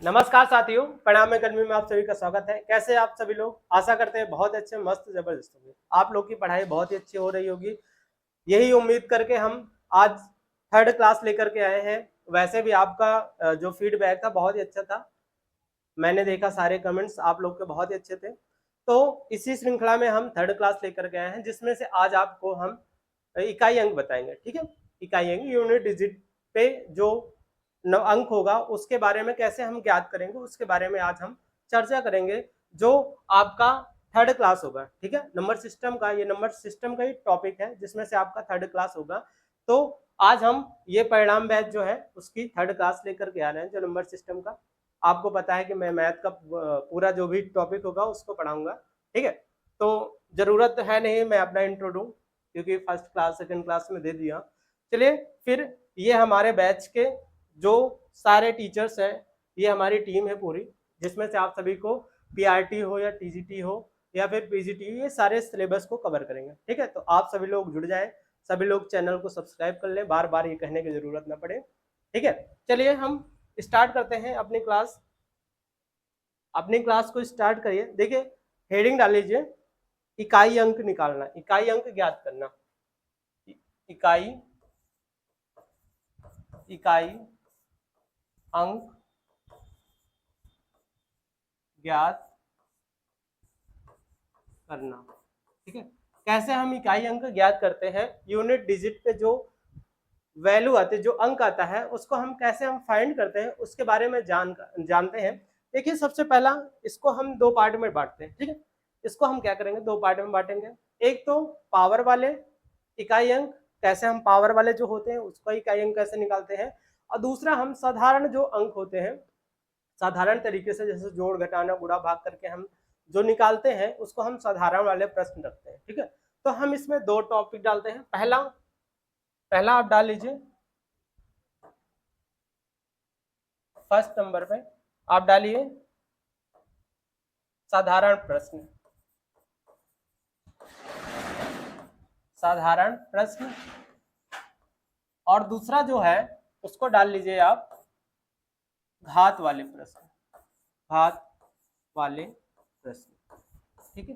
नमस्कार साथियों, प्रणाम अकेडमी में आप सभी का स्वागत है। कैसे आप सभी लोग? आशा करते हैं बहुत अच्छे, मस्त, जबरदस्त होंगे। आप लोग की पढ़ाई बहुत ही अच्छी हो रही होगी, यही उम्मीद करके हम आज थर्ड क्लास लेकर के आए हैं। वैसे भी आपका जो फीडबैक था बहुत ही अच्छा था, मैंने देखा सारे कमेंट्स आप लोग के बहुत ही अच्छे थे। तो इसी श्रृंखला में हम थर्ड क्लास लेकर के आए हैं, जिसमें से आज आपको हम इकाई अंक बताएंगे। ठीक है, इकाई अंक यूनिट डिजिट पे जो अंक होगा उसके बारे में कैसे हम ज्ञात करेंगे, उसके बारे में आज हम चर्चा करेंगे, जो आपका थर्ड क्लास होगा। ठीक है, नंबर सिस्टम का, ये नंबर सिस्टम का ही टॉपिक है जिसमें से आपका थर्ड क्लास होगा। तो आज हम ये परिणाम बैच जो है उसकी थर्ड क्लास लेकर के आ रहे हैं, जो नंबर सिस्टम का। आपको पता है कि मैं मैथ का पूरा जो भी टॉपिक होगा उसको पढ़ाऊंगा। ठीक है, तो जरूरत है नहीं मैं अपना इंट्रो दूं, क्योंकि फर्स्ट क्लास सेकंड क्लास में दे दिया। चलिए फिर, ये हमारे बैच के जो सारे टीचर्स हैं, ये हमारी टीम है पूरी, जिसमें से आप सभी को पीआरटी हो या टीजीटी हो या फिर पीजीटी, ये सारे सिलेबस को कवर करेंगे। ठीक है, तो आप सभी लोग जुड़ जाएं, सभी लोग चैनल को सब्सक्राइब कर लें, बार बार ये कहने की जरूरत ना पड़े। ठीक है, चलिए हम स्टार्ट करते हैं अपनी क्लास। अपनी क्लास को स्टार्ट करिए। देखिए, हेडिंग डाल लीजिए, इकाई अंक निकालना, इकाई अंक ज्ञात करना। इकाई इकाई अंक ज्ञात करना। ठीक है, कैसे हम इकाई अंक ज्ञात करते हैं? यूनिट डिजिट पे जो वैल्यू आते, जो अंक आता है, उसको हम कैसे फाइंड करते हैं उसके बारे में जानते हैं। देखिए, सबसे पहला इसको हम दो पार्ट में बांटते हैं। ठीक है, इसको हम क्या करेंगे, दो पार्ट में बांटेंगे। एक तो पावर वाले इकाई अंक, कैसे हम पावर वाले जो होते हैं उसका इकाई अंक कैसे निकालते हैं, और दूसरा हम साधारण जो अंक होते हैं, साधारण तरीके से जैसे जोड़ घटाना गुणा भाग करके हम जो निकालते हैं उसको हम साधारण वाले प्रश्न रखते हैं। ठीक है, तो हम इसमें दो टॉपिक डालते हैं। पहला आप डाल लीजिए, फर्स्ट नंबर पे आप डालिए साधारण प्रश्न, साधारण प्रश्न। और दूसरा जो है उसको डाल लीजिए आप घात वाले प्रश्न, घात वाले प्रश्न। ठीक है,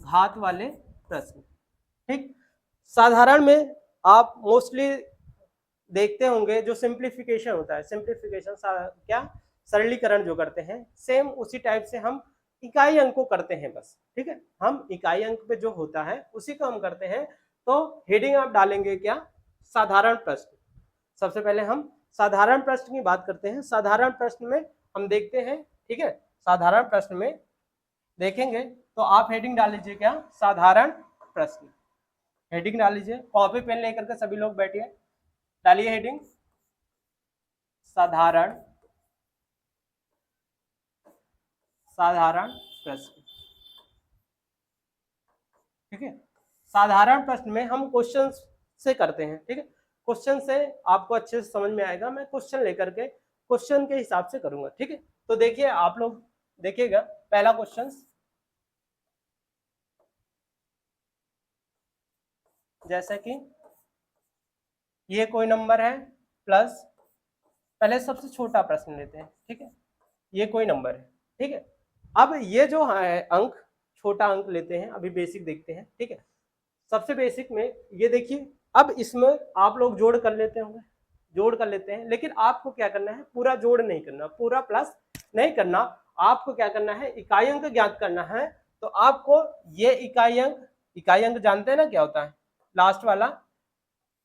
घात वाले प्रश्न। ठीक, साधारण में आप मोस्टली देखते होंगे जो सिंप्लीफिकेशन होता है, सिंप्लीफिकेशन क्या, सरलीकरण जो करते हैं, सेम उसी टाइप से हम इकाई अंक को करते हैं बस। ठीक है, हम इकाई अंक पे जो होता है उसी को हम करते हैं। तो हेडिंग आप डालेंगे क्या, साधारण प्रश्न। सबसे पहले हम साधारण प्रश्न की बात करते हैं। साधारण प्रश्न में हम देखते हैं, ठीक है, साधारण प्रश्न में देखेंगे तो आप हेडिंग डाल लीजिए क्या, साधारण प्रश्न। हेडिंग डाल लीजिए, कॉपी पेन लेकर के सभी लोग बैठिए, डालिए हेडिंग साधारण, साधारण प्रश्न। ठीक है, साधारण प्रश्न में हम क्वेश्चन से करते हैं। ठीक है, क्वेश्चन से आपको अच्छे से समझ में आएगा, मैं क्वेश्चन लेकर के क्वेश्चन के हिसाब से करूंगा। ठीक है, तो देखिए आप लोग देखिएगा, पहला क्वेश्चन जैसे कि ये कोई नंबर है प्लस, पहले सबसे छोटा प्रश्न लेते हैं। ठीक है, ये कोई नंबर है। ठीक है, अब ये जो है अंक, छोटा अंक लेते हैं, अभी बेसिक देखते हैं। ठीक है, सबसे बेसिक में ये देखिए, अब इसमें आप लोग जोड़ कर लेते होंगे, जोड़ कर लेते हैं, लेकिन आपको क्या करना है, पूरा जोड़ नहीं करना, पूरा प्लस नहीं करना, आपको क्या करना है, इकाई अंक ज्ञात करना है। तो आपको ये इकाई अंक जानते हैं ना क्या होता है, लास्ट वाला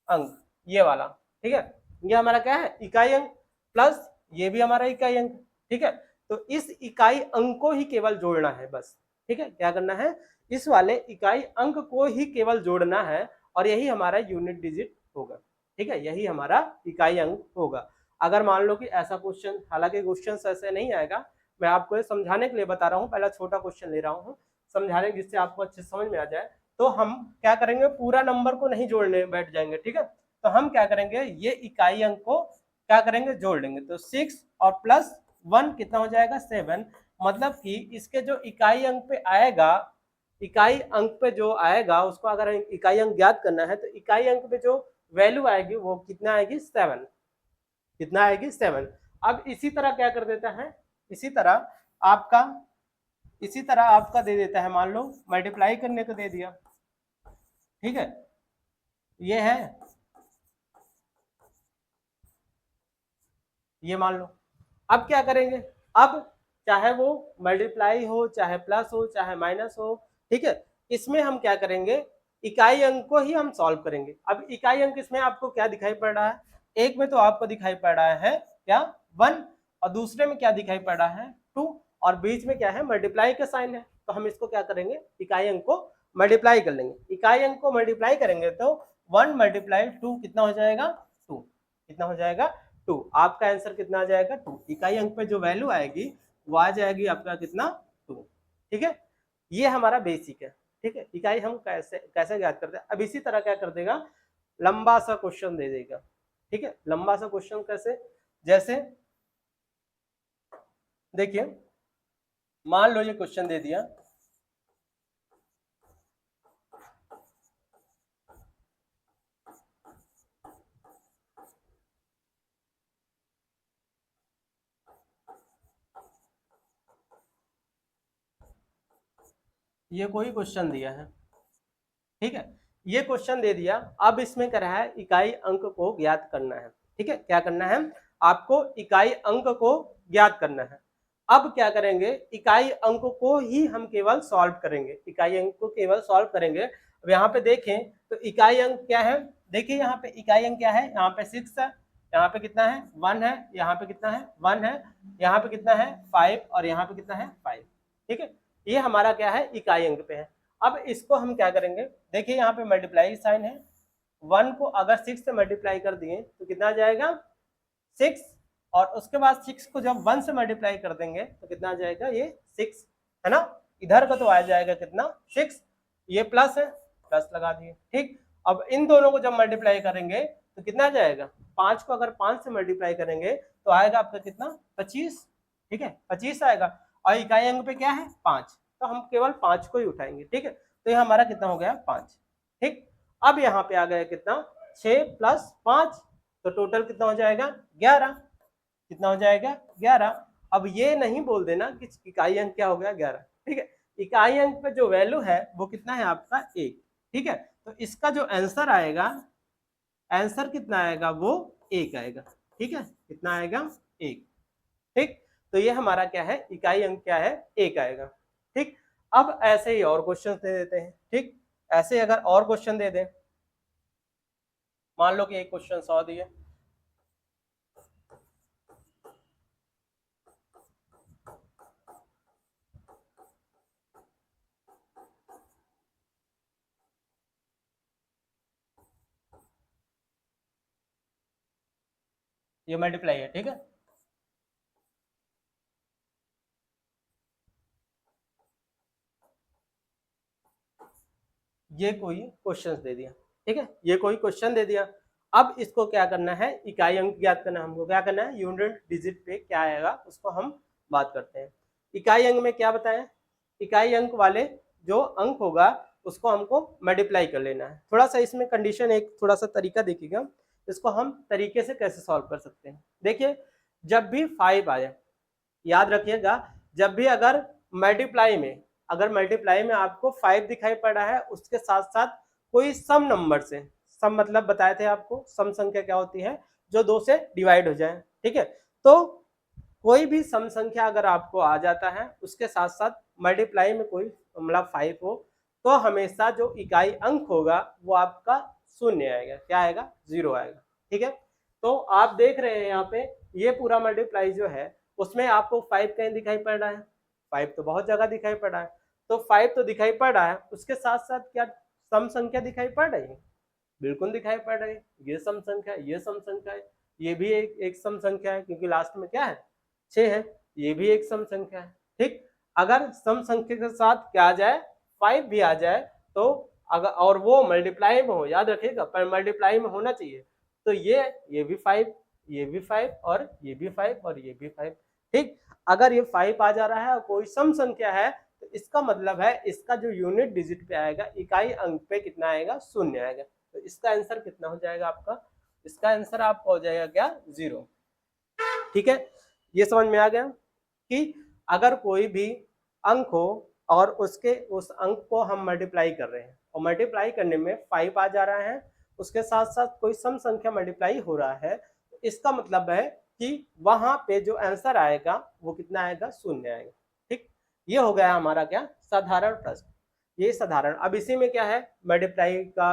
अंक, ये वाला। ठीक है, ये हमारा क्या है, इकाई अंक, प्लस ये भी हमारा इकाई अंक। ठीक है, तो इस इकाई अंक को ही केवल जोड़ना है बस। ठीक है, क्या करना है, इस वाले इकाई अंक को ही केवल जोड़ना है, और यही हमारा यूनिट डिजिट होगा। ठीक है, यही हमारा इकाई अंक होगा। अगर मान लो कि ऐसा क्वेश्चन, हालांकि क्वेश्चन ऐसे नहीं आएगा, मैं आपको ये समझाने के लिए बता रहा हूँ, पहला छोटा क्वेश्चन ले रहा हूँ समझाने, जिससे आपको अच्छे समझ में आ जाए। तो हम क्या करेंगे, पूरा नंबर को नहीं जोड़ने बैठ जाएंगे। ठीक है, तो हम क्या करेंगे, ये इकाई अंक को क्या करेंगे, जोड़ लेंगे। तो 6 और प्लस 1 कितना हो जाएगा, 7। मतलब कि इसके जो इकाई अंक पे आएगा, इकाई अंक पे जो आएगा उसको अगर इकाई अंक ज्ञात करना है, तो इकाई अंक पे जो वैल्यू आएगी वो कितना आएगी, 7। कितना आएगी, 7। अब इसी तरह क्या कर देता है, इसी तरह आपका दे देता है, मान लो मल्टीप्लाई करने को दे दिया, ठीक है, ये है, ये मान लो। अब क्या करेंगे, अब चाहे वो मल्टीप्लाई हो, चाहे प्लस हो, चाहे माइनस हो, ठीक है, इसमें हम क्या करेंगे, इकाई अंक को ही हम सॉल्व करेंगे। अब इकाई अंक इसमें आपको क्या दिखाई पड़ रहा है, एक में तो आपको दिखाई पड़ रहा है क्या 1, और दूसरे में क्या दिखाई पड़ रहा है 2, और बीच में क्या है मल्टीप्लाई का साइन है। तो हम इसको क्या करेंगे, इकाई अंक को मल्टीप्लाई कर लेंगे। इकाई अंक को मल्टीप्लाई करेंगे तो 1 मल्टीप्लाई 2 कितना हो जाएगा 2, कितना हो जाएगा 2। आपका आंसर कितना आ जाएगा 2। इकाई अंक पे जो वैल्यू आएगी वो आ जाएगी आपका कितना 2, ठीक है। ये हमारा बेसिक है, ठीक है। इकाई हम कैसे कैसे ज्ञात करते हैं। अब इसी तरह क्या कर देगा, लंबा सा क्वेश्चन दे देगा, ठीक है। लंबा सा क्वेश्चन कैसे, जैसे देखिए मान लो ये क्वेश्चन दे दिया, ये कोई क्वेश्चन दिया है, ठीक है, ये क्वेश्चन दे दिया। अब इसमें क्या रहा है, इकाई अंक को ज्ञात करना है, ठीक है। क्या करना है, आपको इकाई अंक को ज्ञात करना है। अब क्या करेंगे, इकाई अंक को ही हम केवल सॉल्व करेंगे, इकाई अंक को केवल सॉल्व करेंगे। अब यहाँ पे देखें तो इकाई अंक क्या है, देखिए यहाँ पे इकाई अंक क्या है, यहाँ पे 6 है, यहाँ पे कितना है 1 है, यहाँ पे कितना है 1 है, यहाँ पे कितना है 5, और यहाँ पे कितना है 5, ठीक है। ये हमारा क्या है, इकाई अंक पे है। अब इसको हम क्या करेंगे, देखिए यहाँ पे मल्टीप्लाई साइन है, 1 को अगर 6 से मल्टीप्लाई कर दिए तो कितना आ जाएगा 6, और उसके बाद 6 को जब 1 से मल्टीप्लाई कर देंगे तो कितना आ जाएगा, ये 6 है ना। इधर का तो आ जाएगा कितना 6, ये प्लस है, प्लस लगा दिए, ठीक। अब इन दोनों को जब मल्टीप्लाई करेंगे तो कितना आ जाएगा, 5 को अगर 5 से मल्टीप्लाई करेंगे तो आएगा आपका कितना 25, ठीक है, 25 आएगा। और इकाई अंक पे क्या है 5, तो हम केवल 5 को ही उठाएंगे, ठीक है। तो ये हमारा कितना हो गया 5, ठीक। अब यहाँ पे आ गया कितना 6 प्लस 5, तो टोटल कितना हो जाएगा 11, कितना हो जाएगा 11। अब ये नहीं बोल देना कि इकाई अंक क्या हो गया 11, ठीक है। इकाई अंक पे जो वैल्यू है वो कितना है आपका 1, ठीक है। तो इसका जो आंसर आएगा, आंसर कितना आएगा वो 1 आएगा, ठीक है, कितना आएगा 1, ठीक। तो ये हमारा क्या है, इकाई अंक क्या है 1 आएगा, ठीक। अब ऐसे ही और क्वेश्चन दे देते हैं, ठीक। ऐसे अगर और क्वेश्चन दे दें, मान लो कि एक क्वेश्चन 100 दिए, ये मल्टीप्लाई है, ठीक है। ये कोई क्वेश्चन दे दिया, ठीक है, ये कोई क्वेश्चन दे दिया। अब इसको क्या करना है, इकाई अंक ज्ञात करना है हमको। क्या करना है, यूनिट डिजिट पे क्या आएगा उसको हम बात करते हैं। इकाई अंक में क्या बताएं, इकाई अंक वाले जो अंक होगा उसको हमको मल्टीप्लाई कर लेना है। थोड़ा सा इसमें कंडीशन, एक थोड़ा सा तरीका देखिएगा, इसको हम तरीके से कैसे सॉल्व कर सकते हैं। देखिए जब भी 5 आए, याद रखिएगा, जब भी अगर मल्टीप्लाई में, अगर मल्टीप्लाई में आपको 5 दिखाई पड़ रहा है, उसके साथ साथ कोई सम नंबर से, सम मतलब बताए थे आपको, सम संख्या क्या होती है, जो 2 से डिवाइड हो जाए, ठीक है। तो कोई भी सम संख्या अगर आपको आ जाता है, उसके साथ साथ मल्टीप्लाई में कोई मतलब 5 हो, तो हमेशा जो इकाई अंक होगा वो आपका शून्य आएगा, क्या आएगा 0 आएगा, ठीक है। तो आप देख रहे हैं यहाँ पे ये पूरा मल्टीप्लाई जो है उसमें आपको 5 कहीं दिखाई पड़ रहा है, 5 तो बहुत जगह दिखाई पड़ रहा है। तो 5 तो दिखाई पड़ रहा है, उसके साथ साथ क्या सम संख्या दिखाई पड़ रही है, बिल्कुल दिखाई पड़ रही है। ये सम संख्या, ये सम संख्या है, ये भी एक सम संख्या है, क्योंकि लास्ट में क्या है 6 है, ये भी एक सम संख्या है, ठीक। अगर सम संख्या के साथ क्या आ जाए 5 भी आ जाए, तो अगर और वो मल्टीप्लाई में हो, याद रखिएगा पर मल्टीप्लाई में होना चाहिए, तो ये भी 5, ये भी 5, और ये भी 5, और ये भी 5, ठीक। अगर ये 5 आ जा रहा है और कोई सम संख्या है, तो इसका मतलब है इसका जो यूनिट डिजिट पे आएगा, इकाई अंक पे कितना आएगा, शून्य आएगा। तो इसका आंसर कितना हो जाएगा आपका, इसका आंसर आपका हो जाएगा क्या 0, ठीक है, ये समझ में आ गया कि अगर कोई भी अंक हो और उसके उस अंक को हम मल्टीप्लाई कर रहे हैं और मल्टीप्लाई करने में 5 आ जा रहा है, उसके साथ साथ कोई सम संख्या मल्टीप्लाई हो रहा है, तो इसका मतलब है कि वहां पे जो आंसर आएगा वो कितना आएगा, 0 आएगा। ठीक, ये हो गया हमारा क्या, साधारण प्रश्न। ये साधारण, अब इसी में क्या है, मल्टीप्लाई का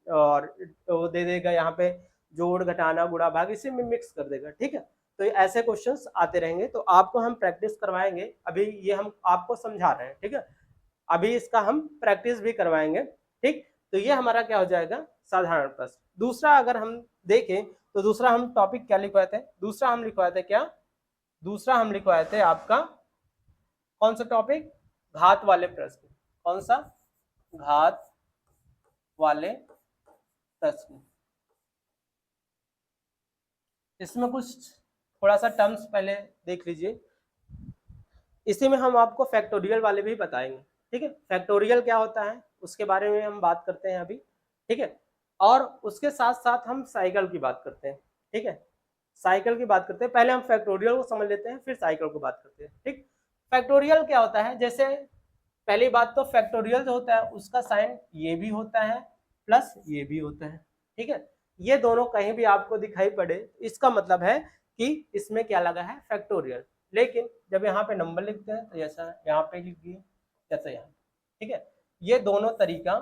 और वो दे देगा यहाँ पे जोड़ घटाना गुणा भाग, इसी में मिक्स कर देगा। ठीक है, तो ऐसे क्वेश्चंस आते रहेंगे, तो आपको हम प्रैक्टिस करवाएंगे। अभी ये हम आपको समझा रहे हैं, ठीक है, अभी इसका हम प्रैक्टिस भी करवाएंगे। ठीक, तो ये हमारा क्या हो जाएगा, साधारण प्रश्न। दूसरा अगर हम देखें तो दूसरा हम टॉपिक क्या लिखवाए थे, दूसरा हम लिखवाए थे क्या, दूसरा हम लिखवाए थे आपका कौन सा टॉपिक, घात वाले प्रश्न। कौन सा, घात वाले प्रश्न। इसमें कुछ थोड़ा सा टर्म्स पहले देख लीजिए। इसी में हम आपको फैक्टोरियल वाले भी बताएंगे। ठीक है, फैक्टोरियल क्या होता है उसके बारे में हम बात करते हैं अभी। ठीक है, और उसके साथ साथ हम साइकिल की बात करते हैं। ठीक है, साइकिल की बात करते हैं, पहले हम फैक्टोरियल को समझ लेते हैं फिर साइकिल को बात करते हैं। ठीक, फैक्टोरियल क्या होता है, जैसे पहली बात तो फैक्टोरियल जो होता है उसका साइन ये भी होता है प्लस ये भी होता है। ठीक है, ये दोनों कहीं भी आपको दिखाई पड़े इसका मतलब है कि इसमें क्या लगा है, फैक्टोरियल। लेकिन जब यहाँ पे नंबर लिखते हैं तो जैसा यहाँ पे लिख दिए जैसा यहाँ। ठीक है, ये दोनों तरीका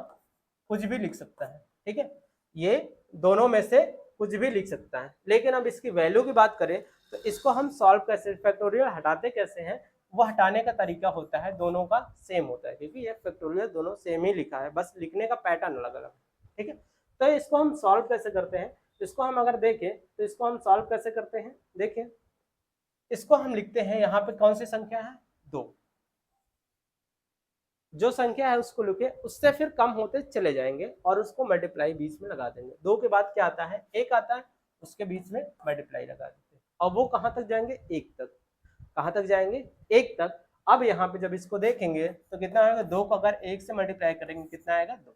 कुछ भी लिख सकता है। ठीक है, ये दोनों में से कुछ भी लिख सकता है, लेकिन अब इसकी वैल्यू की बात करें तो इसको हम सॉल्व कैसे, फैक्टोरियल हटाते कैसे हैं, वो हटाने का तरीका होता है दोनों का सेम होता है, क्योंकि ये फैक्टोरियल दोनों सेम ही लिखा है, बस लिखने का पैटर्न अलग अलग। ठीक है, तो इसको हम सॉल्व कैसे करते हैं, इसको हम अगर देखें तो इसको हम सॉल्व कैसे करते हैं, देखें इसको हम लिखते हैं, यहाँ पे कौन सी संख्या है, 2। जो संख्या है उसको लिखे, उससे फिर कम होते चले जाएंगे और उसको मल्टीप्लाई बीच में लगा देंगे। 2 के बाद क्या आता है, 1 आता है, उसके बीच में मल्टीप्लाई लगा देते हैं और वो कहाँ तक जाएंगे, 1 तक। कहाँ तक जाएंगे, 1 तक। अब यहाँ पे जब इसको देखेंगे तो कितना आएगा, 2 को अगर 1 से मल्टीप्लाई करेंगे कितना आएगा, 2।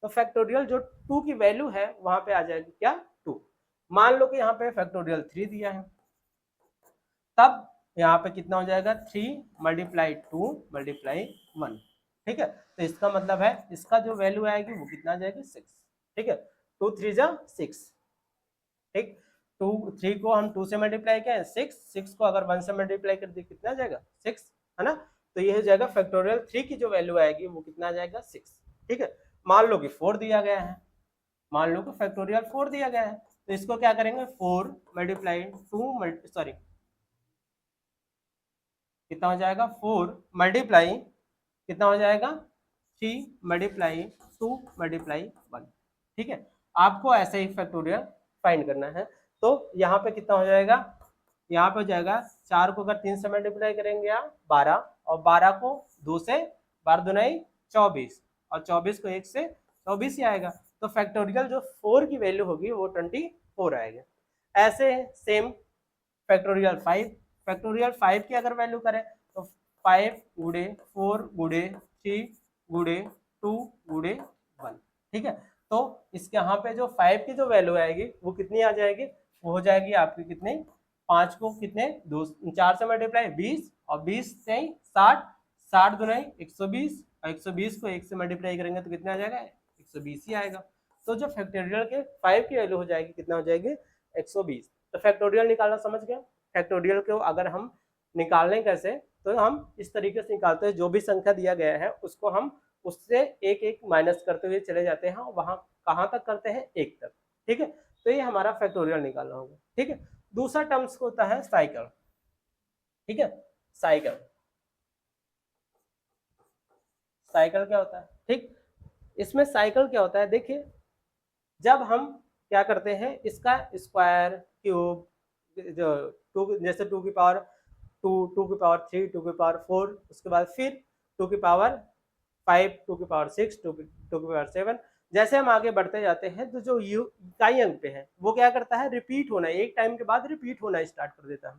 तो फैक्टोरियल जो 2 की वैल्यू है वहां पे आ जाएगी क्या, 2। मान लो कि यहाँ पे फैक्टोरियल 3 दिया है, तब यहाँ पे कितना हो जाएगा, 3 मल्टीप्लाई 2 मल्टीप्लाई 1। ठीक है, तो इसका मतलब है इसका जो वैल्यू आएगी वो कितना आ जाएगी, 6। ठीक है, 2 3 जा 6। ठीक, 2 3 को हम 2 से मल्टीप्लाई किया 6, 6 को अगर 1 से मल्टीप्लाई कर दिए कितना आ जाएगा, 6, है ना। तो ये हो जाएगा फैक्टोरियल 3 की जो वैल्यू आएगी वो कितना आ जाएगा, 6। ठीक है, मान लो कि 4 दिया गया है, मान लो कि फैक्टोरियल 4 दिया गया है, तो इसको क्या करेंगे, 4 मल्टीप्लाई 2 सॉरी कितना हो जाएगा, 4 मल्टीप्लाई कितना हो जाएगा, 3 मल्टीप्लाई 2 मल्टीप्लाई 1। ठीक है, आपको ऐसे ही फैक्टोरियल फाइंड करना है। तो यहाँ पे कितना हो जाएगा, यहाँ पे हो जाएगा 4 को अगर 3 से मल्टीप्लाई करेंगे या 12, और 12 को 2 से, 12 दुनाई 24, और 24 को 1 से 24 ही आएगा। तो फैक्टोरियल जो 4 की वैल्यू होगी वो 24 आएगा। ऐसे सेम फैक्टोरियल 5, फैक्टोरियल 5 की अगर वैल्यू करें तो 5 गुड़े 4 गुड़े 3 गुड़े 2 गुड़े 1। ठीक है, तो इसके यहाँ पे जो 5 की जो वैल्यू आएगी वो कितनी आ जाएगी, वो हो जाएगी आपकी कितनी, 5 को कितने 2 4 से मल्टीप्लाई 20, और 20 से 60, 60 दुनाई 120, और 120 को 1 से मल्टीप्लाई करेंगे तो कितना आ जाएगा, 120 ही आएगा। तो जो फैक्टोरियल के 5 की वैल्यू हो जाएगी कितना हो जाएगी, 120। तो फैक्टोरियल निकालना समझ गया। फैक्टोरियल को अगर हम निकालने कैसे, तो हम इस तरीके से निकालते हैं, जो भी संख्या दिया गया है उसको हम उससे एक एक माइनस करते हुए चले जाते हैं, वहां कहां तक करते हैं, 1 तक। ठीक है, तो ये हमारा फैक्टोरियल निकालना होगा। ठीक है, दूसरा टर्म्स होता है साइकिल। ठीक है, साइकिल, साइकिल क्या होता है, ठीक, इसमें साइकिल क्या होता है, देखिए जब हम क्या करते हैं, इसका स्क्वायर क्यूब, जो टू, जैसे 2 की पावर 2, 2 की पावर 3, 2 की पावर 4, उसके बाद फिर 2 की पावर 5, 2 की पावर 6, 2 की पावर 7, जैसे हम आगे बढ़ते जाते हैं तो जो इकाई अंक पे है वो क्या करता है, रिपीट होना, एक टाइम के बाद रिपीट होना स्टार्ट कर देता है,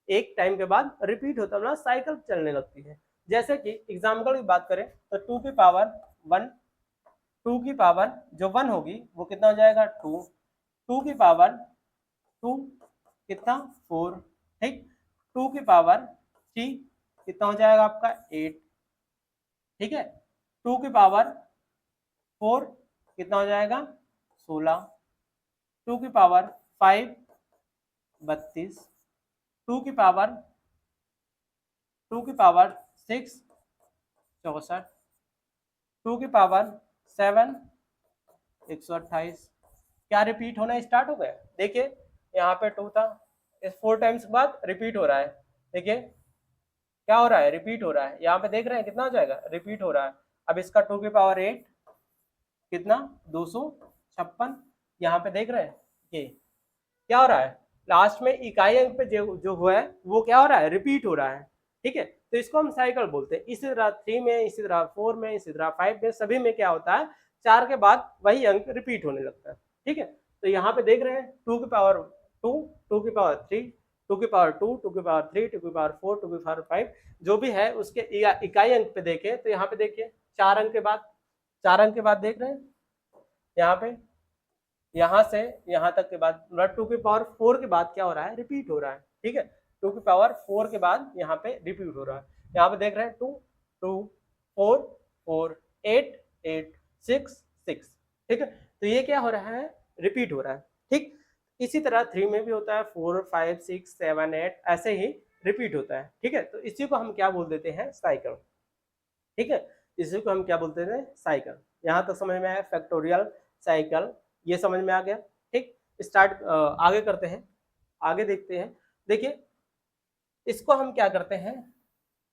एक टाइम के बाद रिपीट होता है, साइकिल चलने लगती है। जैसे कि एग्जाम्पल की बात करें तो 2 की पावर 1, 2 की पावर जो 1 होगी वो कितना हो जाएगा, 2, 2 की पावर 2 कितना 4। 2 की पावर 3 कितना हो जाएगा आपका 8, ठीक है। 2 की पावर 4 कितना हो जाएगा 16, 2 की पावर 5 32, 2 की पावर 6 64, 2 की पावर 7 128। क्या रिपीट होना स्टार्ट हो गया? देखिए यहाँ पे 2 था, इस 4 टाइम्स के बाद रिपीट हो रहा है। देखिए क्या हो रहा है, रिपीट हो रहा है। यहाँ पे देख रहे हैं कितना हो जाएगा, रिपीट हो रहा है। अब इसका 2 की पावर 8 कितना 256। यहाँ पे देख रहे हैं ये क्या हो रहा है, लास्ट में इकाई अंक पे जो हुआ है वो क्या हो रहा है, रिपीट हो रहा है, ठीक है। तो इसको हम साइकिल बोलते हैं। इसी तरह 3 में, इसी तरह 4 में, इसी तरह 5 में, सभी में क्या होता है, 4 के बाद वही अंक रिपीट होने लगता है, ठीक है। तो यहाँ पे देख रहे हैं 2 की पावर 2, 2 की पावर 3, 2 की पावर 2, 2 की पावर 3, 2 की पावर 4, 2 की पावर 5, जो भी है उसके इकाई अंक पे देखें तो यहाँ पे देखिए 4 अंक के बाद, 4 अंक के बाद देख रहे हैं यहाँ पे, यहाँ से यहाँ तक के बाद, मतलब 2 की पावर 4 के बाद क्या हो रहा है, रिपीट हो रहा है, ठीक है। 2 की पावर 4 के बाद यहाँ पे रिपीट हो रहा है। यहाँ पे देख रहे हैं 2 2 4 4 8 8 6 6, ठीक है। तो ये क्या हो रहा है, रिपीट हो रहा है, ठीक। इसी तरह 3 में भी होता है, 4 5 6 7 8 ऐसे ही रिपीट होता है, ठीक है। तो इसी को हम क्या बोल देते हैं, साइकिल, ठीक है। इसी को हम क्या बोलते हैं, साइकिल। यहाँ तक समझ में आया, फैक्टोरियल, साइकिल, ये समझ में आ गया, ठीक। स्टार्ट आगे करते हैं, आगे देखते हैं। देखिए इसको हम क्या करते हैं,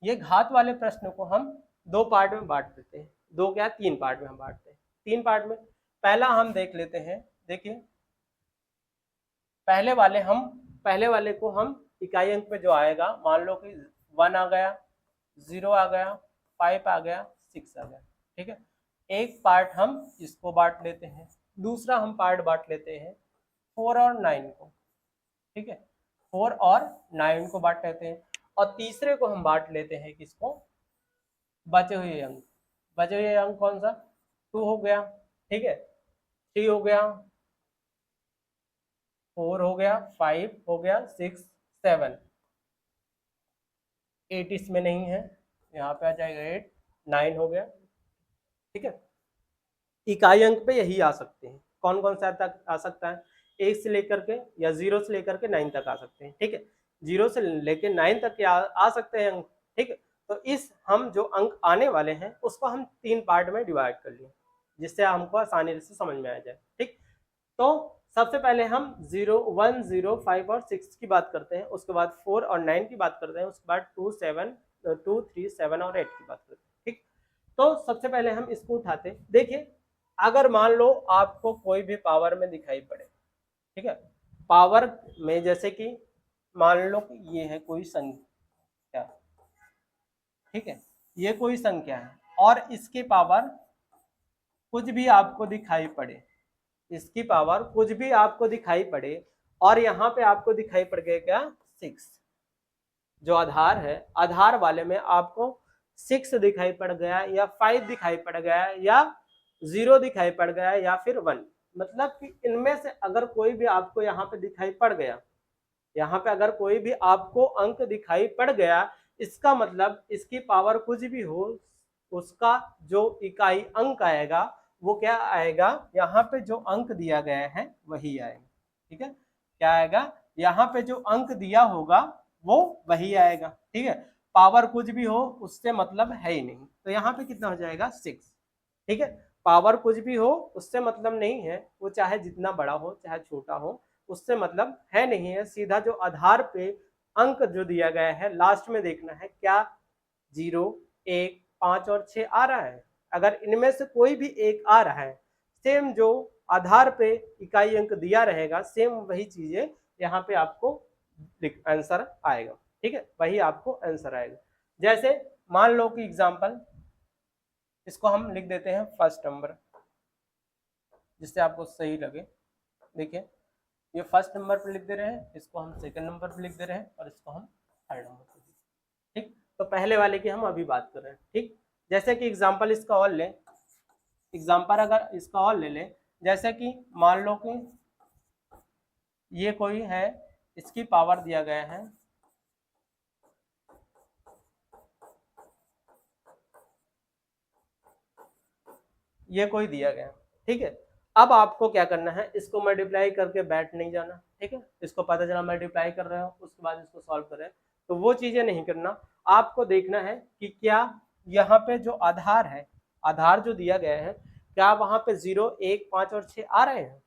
ये घात वाले प्रश्न को हम 2 पार्ट में बांट देते हैं, 2 क्या 3 पार्ट में हम बांटते हैं, 3 पार्ट में। पहला हम देख लेते हैं। देखिए पहले वाले को हम इकाई अंक में जो आएगा, मान लो कि 1 आ गया, 0 आ गया, 5 आ गया, 6 आ गया, ठीक है। एक पार्ट हम इसको बांट लेते हैं, दूसरा हम पार्ट बांट लेते हैं 4 और 9 को, ठीक है। 4 और 9 को बांट लेते हैं, और तीसरे को हम बांट लेते हैं किसको, बचे हुए अंक। बचे हुए अंक कौन सा, 2 हो गया, ठीक है, 3 हो गया, 4 हो गया, 5 हो गया, 6 7, 8 इसमें नहीं है, यहाँ पे आ जाएगा 8, 9 हो गया, ठीक है। इकाई अंक पे यही आ सकते हैं। कौन कौन सा तक आ सकता है, 1 से लेकर के या 0 से लेकर के 9 तक आ सकते हैं, ठीक है। 0 से लेकर 9 तक के आ सकते हैं अंक, ठीक है। तो इस हम जो अंक आने वाले हैं उसको हम 3 पार्ट में डिवाइड कर लिए, जिससे हमको आसानी से समझ में आ जाए, ठीक। तो सबसे पहले हम 0 1 0 5 और 6 की बात करते हैं, उसके बाद 4 और 9 की बात करते हैं, उसके बाद 2 3 7 और 8 की बात करते हैं, ठीक। तो सबसे पहले हम इसको उठाते हैं। देखिए अगर मान लो आपको कोई भी पावर में दिखाई पड़े, ठीक है, पावर में जैसे कि मान लो कि ये है कोई संख्या, ठीक है, ये कोई संख्या है और इसकी पावर कुछ भी आपको दिखाई पड़े, इसकी पावर कुछ भी आपको दिखाई पड़े, और यहाँ पे आपको दिखाई पड़ गया क्या 6, जो आधार है, आधार वाले में आपको 6 दिखाई पड़ गया, या 5 दिखाई पड़ गया, या 0 दिखाई पड़ गया, या फिर 1, मतलब कि इनमें से अगर कोई भी आपको यहाँ पे दिखाई पड़ गया, यहाँ पे अगर कोई भी आपको अंक दिखाई पड़ गया, इसका मतलब इसकी पावर कुछ भी हो, उसका जो इकाई अंक आएगा वो क्या आएगा, यहाँ पे जो अंक दिया गया है वही आएगा, ठीक है। क्या आएगा, यहाँ पे जो अंक दिया होगा वो वही आएगा, ठीक है। पावर कुछ भी हो उससे मतलब है ही नहीं, तो यहाँ पे कितना हो जाएगा 6, ठीक है। पावर कुछ भी हो उससे मतलब नहीं है, वो चाहे जितना बड़ा हो चाहे छोटा हो, उससे मतलब है नहीं है। सीधा जो आधार पे अंक जो दिया गया है लास्ट में देखना है क्या 0 1 5 और 6 आ रहा है। अगर इनमें से कोई भी एक आ रहा है, सेम जो आधार पे इकाई अंक दिया रहेगा, सेम वही चीजें यहाँ पे आपको आंसर आएगा, ठीक है, वही आपको आंसर आएगा। जैसे मान लो कि एग्जांपल, इसको हम लिख देते हैं फर्स्ट नंबर, जिससे आपको सही लगे। देखिए ये फर्स्ट नंबर पे लिख दे रहे हैं, इसको हम सेकंड नंबर पे लिख दे रहे हैं, और इसको हम थर्ड नंबर पे, ठीक। तो पहले वाले की हम अभी बात कर रहे हैं, ठीक। जैसे कि एग्जांपल इसका और ले, एग्जांपल अगर इसका और ले ले, जैसे कि मान लो कि ये कोई है, इसकी पावर दिया गया है ये कोई दिया गया, ठीक है। अब आपको क्या करना है, इसको मल्टीप्लाई करके बैठ नहीं जाना, ठीक है। इसको पता चला मल्टीप्लाई कर रहे हो, उसके बाद इसको सॉल्व कर रहे हैं, तो वो चीजें नहीं करना। आपको देखना है कि क्या यहाँ पे जो आधार है, आधार जो दिया गया है, क्या वहां पे 0, 1, 5 और 6 आ रहे हैं।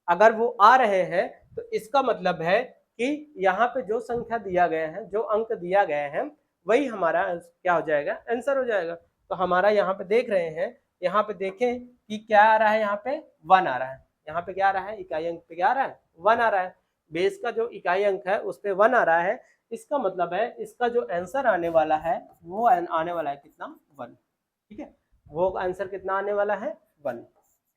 अगर वो आ रहे हैं तो इसका मतलब है कि यहाँ पे जो संख्या दिया गया है, जो अंक दिया गया है, वही हमारा क्या हो जाएगा, आंसर हो जाएगा। तो हमारा यहाँ पे देख रहे हैं, यहाँ पे देखें कि क्या आ रहा है, यहाँ पे 1 आ रहा है। यहाँ पे क्या आ रहा है, इकाई अंक पे क्या आ रहा है, 1 आ रहा है। बेस का जो इकाई अंक है उस पे 1 आ रहा है। इसका मतलब है इसका जो आंसर आने वाला है वो आने वाला है कितना, 1, ठीक है। वो आंसर कितना आने वाला है, 1,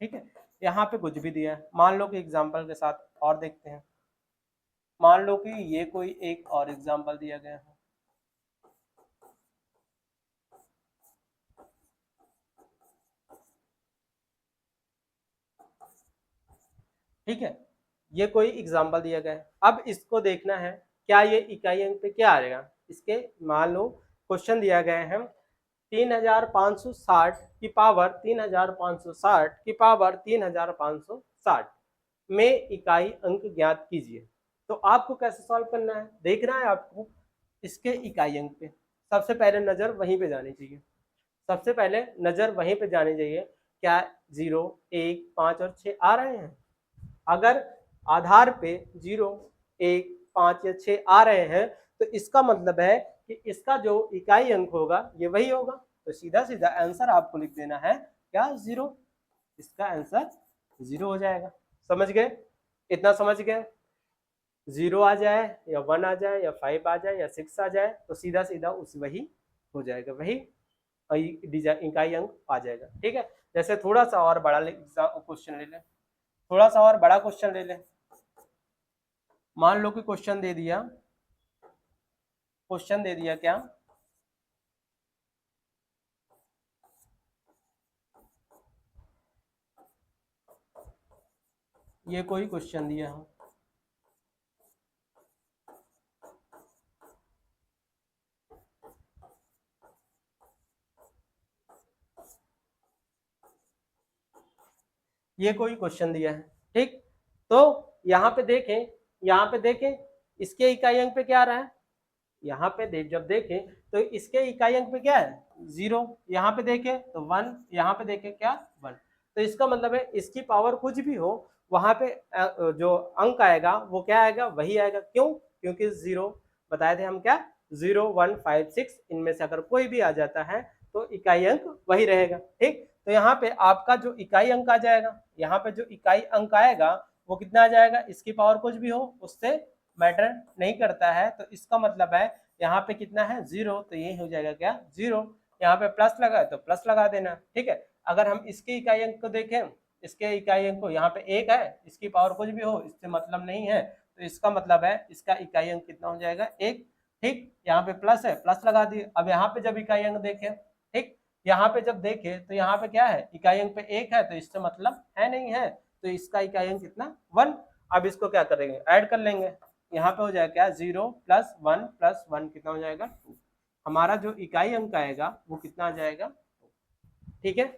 ठीक है। यहाँ पे कुछ भी दिया है, मान लो कि एग्जाम्पल के साथ और देखते हैं। मान लो कि ये कोई एक और एग्जाम्पल दिया गया है, ठीक है। ये कोई एग्जाम्पल दिया गया है। अब इसको देखना है क्या ये इकाई अंक पे क्या आ जाएगा। इसके मान लो क्वेश्चन दिया गया है 3560 की पावर 3560 की पावर 3560 में इकाई अंक ज्ञात कीजिए। तो आपको कैसे सॉल्व करना है, देखना है आपको इसके इकाई अंक पे। सबसे पहले नजर वहीं पे जानी चाहिए, सबसे पहले नजर वहीं पे जानी चाहिए। क्या 0, 1, 5 और 6 आ रहे हैं। अगर आधार पे 0, 1, 5 या 6 आ रहे हैं तो इसका मतलब है कि इसका जो इकाई अंक होगा ये वही होगा। तो सीधा सीधा आंसर आपको लिख देना है क्या, 0। इसका आंसर 0 हो जाएगा। समझ गए, इतना समझ गए। 0 आ जाए या 1 आ जाए या 5 आ जाए या 6 आ जाए तो सीधा सीधा उस वही हो जाएगा, वही इकाई अंक आ जाएगा, ठीक है। जैसे थोड़ा सा और बड़ा क्वेश्चन ले लें, थोड़ा सा और बड़ा क्वेश्चन ले लें। मान लो कि क्वेश्चन दे दिया, क्वेश्चन दे दिया क्या, ये कोई क्वेश्चन दिया है, ये कोई क्वेश्चन दिया है, ठीक। तो यहाँ पे देखें, यहाँ पे देखें इसके इकाई अंक पे क्या आ रहा है। यहाँ पे जब देखें तो इसके इकाई अंक पे क्या है, 0। यहाँ पे देखें तो 1, यहाँ पे देखें क्या, 1। तो इसका मतलब है इसकी पावर कुछ भी हो, वहां पे जो अंक आएगा वो क्या आएगा, वही आएगा। क्यों, क्योंकि 0 बताए थे हम क्या, 0, 1, 5, 6 इनमें से अगर कोई भी आ जाता है तो इकाई अंक वही रहेगा, ठीक। तो यहाँ पे आपका जो इकाई अंक आ जाएगा, यहाँ पे जो इकाई अंक आएगा वो कितना आ जाएगा, इसकी पावर कुछ भी हो उससे मैटर नहीं करता है। तो इसका मतलब है यहाँ पे कितना है, 0। तो ये हो जाएगा क्या, 0। यहाँ पे प्लस लगा है तो प्लस लगा देना, ठीक है। अगर हम इसके इकाई अंक को देखें, इसके इकाई अंक को, यहाँ पे 1 है, इसकी पावर कुछ भी हो इससे मतलब नहीं है, तो इसका मतलब है इसका इकाई अंक कितना हो जाएगा, 1, ठीक। यहाँ पे प्लस है, प्लस लगा दिए। अब यहाँ पे जब इकाई अंक देखें, ठीक, यहाँ पे जब देखें तो यहाँ पे क्या है, इकाई अंक पे 1 है तो इससे मतलब है नहीं है, तो इसका इकाई अंक कितना, 1। अब इसको क्या करेंगे, ऐड कर लेंगे। यहाँ पे हो जाएगा क्या, 0 + 1 + 1 कितना हो जाएगा, 2। हमारा जो इकाई अंक आएगा वो कितना आ जाएगा, ठीक है।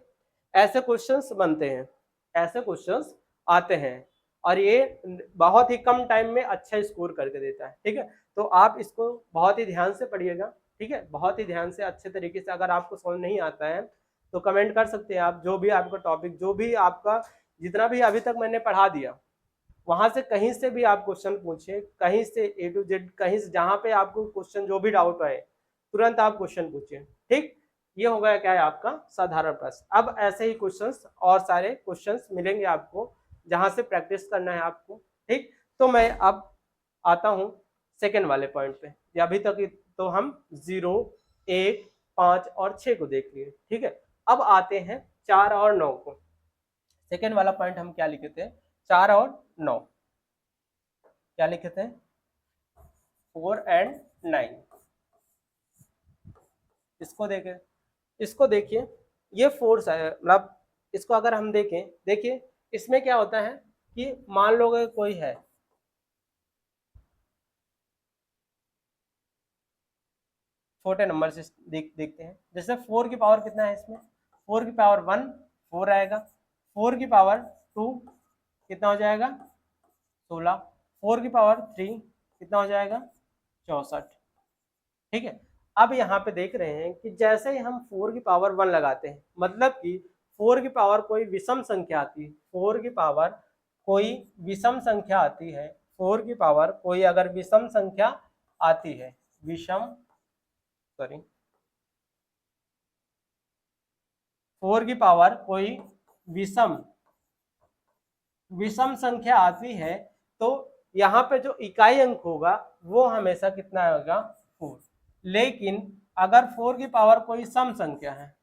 ऐसे क्वेश्चंस बनते हैं, ऐसे क्वेश्चंस आते हैं, और ये बहुत ही कम टाइम में अच्छा स्कोर करके देता है, ठीक है। तो आप इसको बहुत ही ध्यान से पढ़िएगा, ठीक है, बहुत ही ध्यान से अच्छे तरीके से। अगर आपको समझ नहीं आता है तो कमेंट कर सकते हैं आप, जो भी आपका टॉपिक, जो भी आपका जितना भी अभी तक मैंने पढ़ा दिया वहां से कहीं से भी आप क्वेश्चन पूछिए, कहीं से A to Z, कहीं से जहां पे आपको क्वेश्चन जो भी डाउट आए तुरंत आप क्वेश्चन पूछिए, ठीक। ये हो गया क्या है आपका साधारण प्रश्न। अब ऐसे ही क्वेश्चंस और सारे क्वेश्चंस मिलेंगे आपको जहां से प्रैक्टिस करना है आपको, ठीक। तो मैं अब आता हूं सेकेंड वाले पॉइंट पे। अभी तक तो हम 0, 1, 5 और 6 को देख लिए, ठीक है। अब आते हैं 4 और 9 को। सेकेंड वाला पॉइंट हम क्या लिखे थे, 4 और 9 क्या लिखे थे, 4 and 9। इसको देखें, इसको देखिए, ये फोर्स है, मतलब इसको अगर हम देखें, देखिए इसमें क्या होता है कि मान लो कोई है, छोटे नंबर से देखते हैं। जैसे 4 की पावर कितना है इसमें, 4 की पावर 1, 4 आएगा, 4 की पावर 2 कितना हो जाएगा 16, 4 की पावर 3 कितना हो जाएगा 64। ठीक है, अब यहाँ पे देख रहे हैं कि जैसे ही हम 4 की पावर 1 लगाते हैं, मतलब कि 4 की पावर कोई विषम संख्या आती है, 4 की पावर कोई विषम संख्या आती है, 4 की पावर कोई अगर विषम संख्या आती है, विषम सॉरी 4 की पावर कोई विषम विषम संख्या आती है, तो यहाँ पे जो इकाई अंक होगा वो हमेशा कितना होगा 4। लेकिन अगर 4 की पावर कोई सम संख्या है,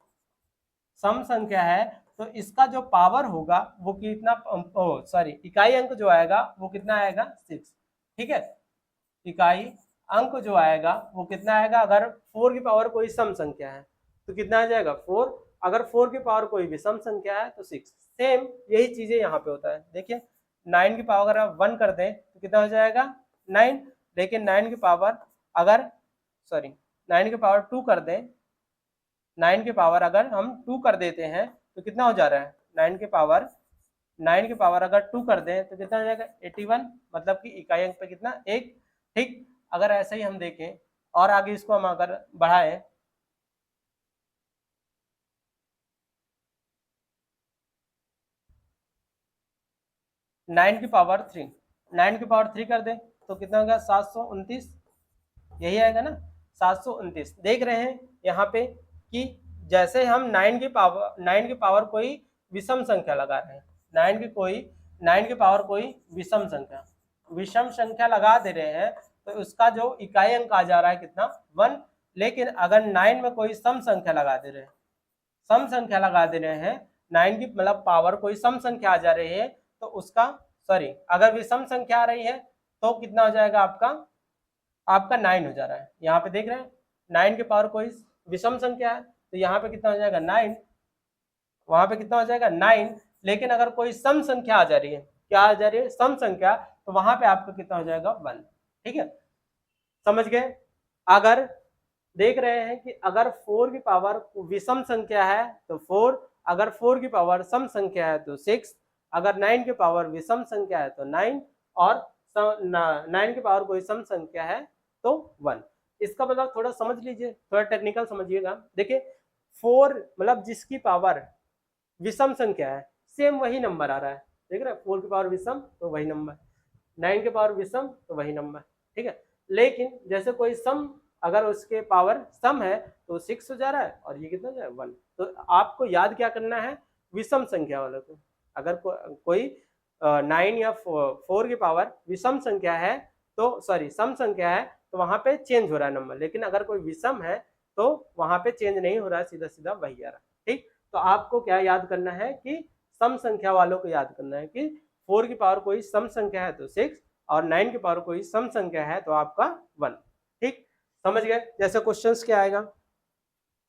सम संख्या है, तो इसका जो पावर होगा वो कितना सॉरी इकाई अंक जो आएगा वो कितना आएगा 6। ठीक है, इकाई अंक जो आएगा वो कितना आएगा, अगर 4 की पावर कोई सम संख्या है तो कितना आ जाएगा 4, अगर 4 की पावर कोई विषम संख्या है तो 6। सेम यही चीजें यहाँ पे होता है। देखिए 9 की पावर अगर आप 1 कर दें तो कितना हो जाएगा 9, लेकिन 9 की पावर अगर सॉरी 9 की पावर 2 कर दें, 9 की पावर अगर हम 2 कर देते हैं तो कितना हो जा रहा है 9 की पावर अगर 2 कर दें तो कितना हो जाएगा 81, मतलब कि इकाई अंक पे कितना 1। ठीक, अगर ऐसे ही हम देखें और आगे इसको हम अगर बढ़ाएं, नाइन की पावर 3 कर दें तो कितना होगा 729, यही आएगा ना 729। देख रहे हैं यहाँ पे कि जैसे हम 9 की पावर कोई विषम संख्या लगा रहे हैं, 9 की पावर कोई विषम संख्या लगा दे रहे हैं, तो उसका जो इकाई अंक आ जा रहा है कितना 1। लेकिन अगर 9 में कोई सम संख्या लगा दे रहे हैं, 9 की मतलब पावर कोई सम संख्या आ जा रही है, तो उसका सॉरी अगर विषम संख्या आ रही है तो कितना हो जाएगा आपका 9 हो जा रहा है। यहाँ पे देख रहे हैं 9 की पावर कोई विषम संख्या है तो यहाँ पे कितना हो जाएगा 9, वहां पे कितना हो जाएगा 9। लेकिन अगर कोई सम संख्या आ जा रही है, क्या आ जा रही है सम संख्या, तो वहां पे आपका कितना हो जाएगा 1। ठीक है, समझ गए। अगर देख रहे हैं कि अगर 4 की पावर विषम संख्या है तो 4, अगर 4 की पावर सम संख्या है तो 6, अगर 9 की पावर विषम संख्या है तो 9, और 9 की पावर कोई सम संख्या है तो 1। इसका मतलब थोड़ा समझ लीजिए, थोड़ा टेक्निकल समझिएगा। देखिए 4 मतलब जिसकी पावर विषम संख्या है सेम वही नंबर आ रहा है, देख रहे हैं 4 की पावर विषम तो वही नंबर, 9 की पावर विषम तो वही नंबर। ठीक है, लेकिन जैसे कोई सम अगर उसके पावर सम है तो 6 हो जा रहा है और ये कितना हो जा रहा है 1। तो आपको याद क्या करना है विषम संख्या वालों को, अगर कोई 9 या 4 की पावर विषम संख्या है तो सॉरी सम संख्या है तो वहां पे चेंज हो रहा है नंबर, लेकिन अगर कोई विषम है तो वहां पे चेंज नहीं हो रहा है, सीधा सीधा वही आ रहा है। ठीक, तो आपको क्या याद करना है कि सम संख्या वालों को याद करना है कि 4 की पावर कोई सम संख्या है तो 6 और 9 की पावर कोई सम संख्या है तो आपका 1। ठीक, समझ गए। जैसे क्वेश्चंस क्या आएगा,